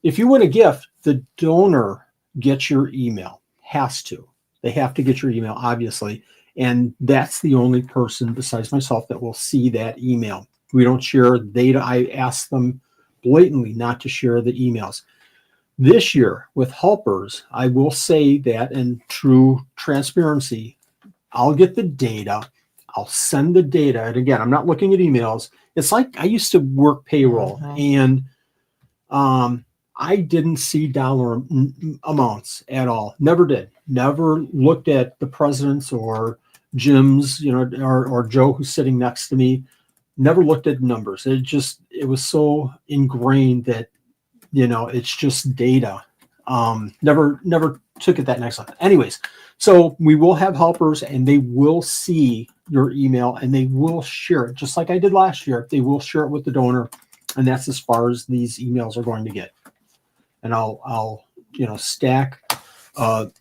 If you win a gift, the donor gets your email. Has to. They have to get your email, obviously, and that's the only person besides myself that will see that email. We don't share data. I ask them blatantly not to share the emails. This year with helpers, I will say that in true transparency, I'll get the data. I'll send the data. And again, I'm not looking at emails. It's like I used to work payroll and I didn't see dollar amounts at all. Never did. Never looked at the president's or Jim's, or Joe who's sitting next to me. Never looked at numbers. It was so ingrained that, it's just data. Never took it that next level. Anyways, so we will have helpers and they will see your email and they will share it just like I did last year. They will share it with the donor, and that's as far as these emails are going to get. And I'll stack of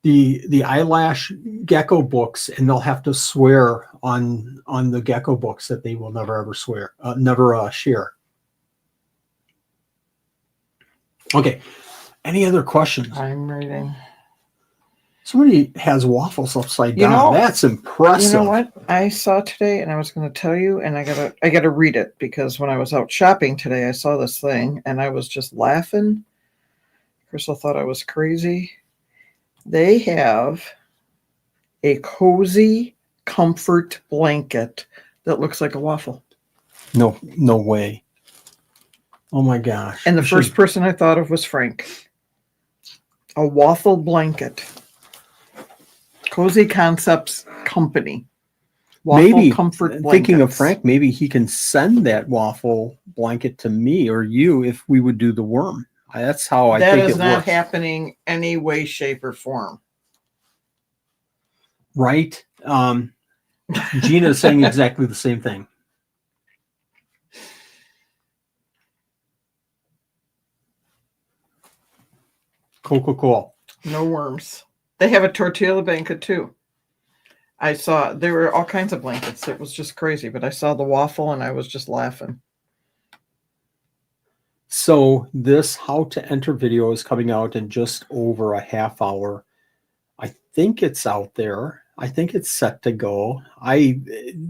the eyelash Gecko books, and they'll have to swear on the Gecko books that they will never ever share. Okay. Any other questions? I'm reading. Somebody has waffles upside down. That's impressive. You know what I saw today, and I was going to tell you, and I gotta read it because when I was out shopping today, I saw this thing, and I was just laughing. Crystal thought I was crazy. They have a cozy comfort blanket that looks like a waffle. No way. Oh my gosh. And the first person I thought of was Frank. A waffle blanket. Cozy Concepts Company. Waffle comfort blankets. Thinking of Frank, maybe he can send that waffle blanket to me or you if we would do the worm. That's how I think it works. That is not happening any way, shape, or form. Right? Gina is saying exactly the same thing. Cool. No worms. They have a tortilla blanket too. I saw there were all kinds of blankets. It was just crazy, but I saw the waffle and I was just laughing. So this how to enter video is coming out in just over a half hour. I think it's out there. I think it's set to go. I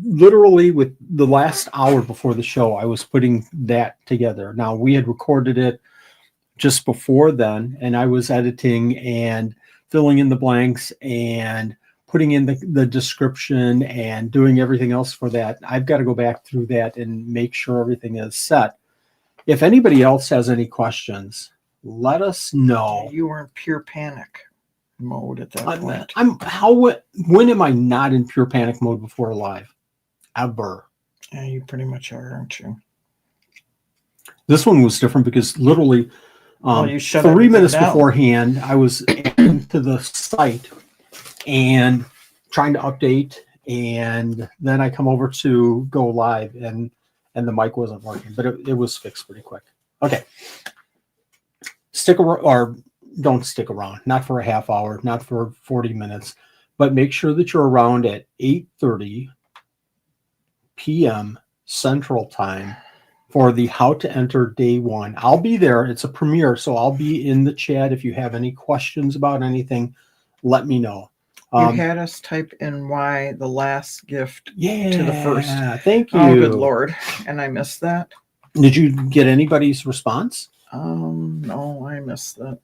literally, with the last hour before the show, I was putting that together. Now, we had recorded it just before then, and I was editing and filling in the blanks and putting in the description and doing everything else for that. I've got to go back through that and make sure everything is set. If anybody else has any questions, let us know. You were in pure panic mode at that point. When am I not in pure panic mode before live? Ever. Yeah, you pretty much are, aren't you? This one was different because literally you shut 3 everything minutes down. beforehand, I was into the site and trying to update, and then I come over to go live, and the mic wasn't working, but it was fixed pretty quick. Okay. Stick around, or don't stick around, not for a half hour, not for 40 minutes, but make sure that you're around at 8:30 p.m. Central Time for the How to Enter Day 1. I'll be there. It's a premiere, so I'll be in the chat. If you have any questions about anything, let me know. You had us type in why the last gift to the first. Thank you. Oh, good Lord. And I missed that. Did you get anybody's response? No, I missed that.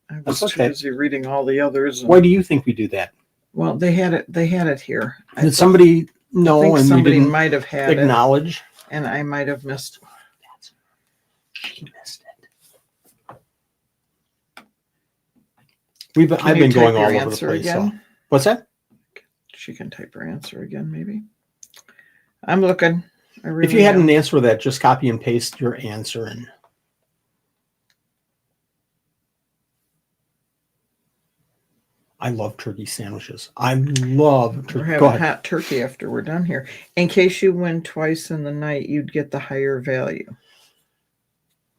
I was That's too okay. busy reading all the others. Why do you think we do that? Well, they had it here. Did somebody know, I think and somebody we didn't might have had acknowledge? And I might have missed. She missed it. I've been going all over the place. So. What's that? She can type her answer again, maybe. I'm looking. If you had an answer to that, just copy and paste your answer in. I love turkey sandwiches. I love turkey. We're having hot turkey after we're done here. In case you win twice in the night, you'd get the higher value.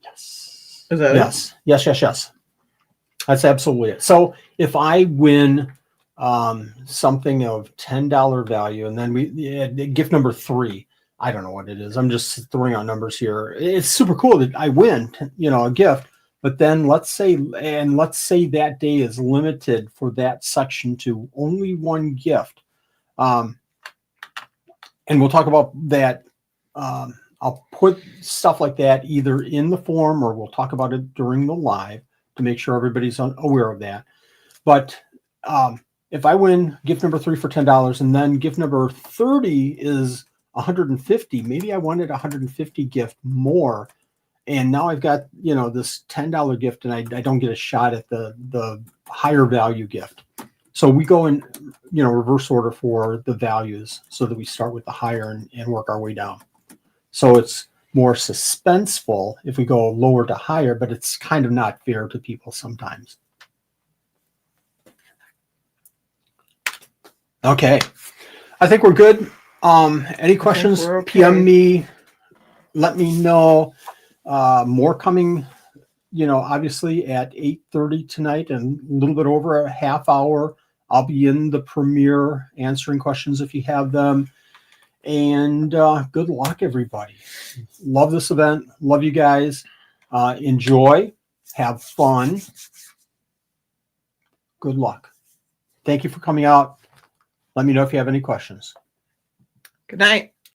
Yes. Is that it? Yes. That's absolutely it. So if I win something of $10 value, and then gift number 3, I don't know what it is. I'm just throwing out numbers here. It's super cool that I win, a gift. But then let's say that day is limited for that section to only 1 gift. And we'll talk about that. I'll put stuff like that either in the forum, or we'll talk about it during the live to make sure everybody's aware of that. But if I win gift number 3 for $10, and then gift number 30 is 150, maybe I wanted 150 gift more. And now I've got, this $10 gift, and I don't get a shot at the higher value gift. So we go in, reverse order for the values so that we start with the higher and work our way down. So it's more suspenseful if we go lower to higher, but it's kind of not fair to people sometimes. Okay. I think we're good. Any questions? Okay. PM me. Let me know. More coming, obviously at 8:30 tonight, and a little bit over a half hour. I'll be in the premiere answering questions if you have them. And good luck, everybody. Love this event. Love you guys. Enjoy. Have fun. Good luck. Thank you for coming out. Let me know if you have any questions. Good night.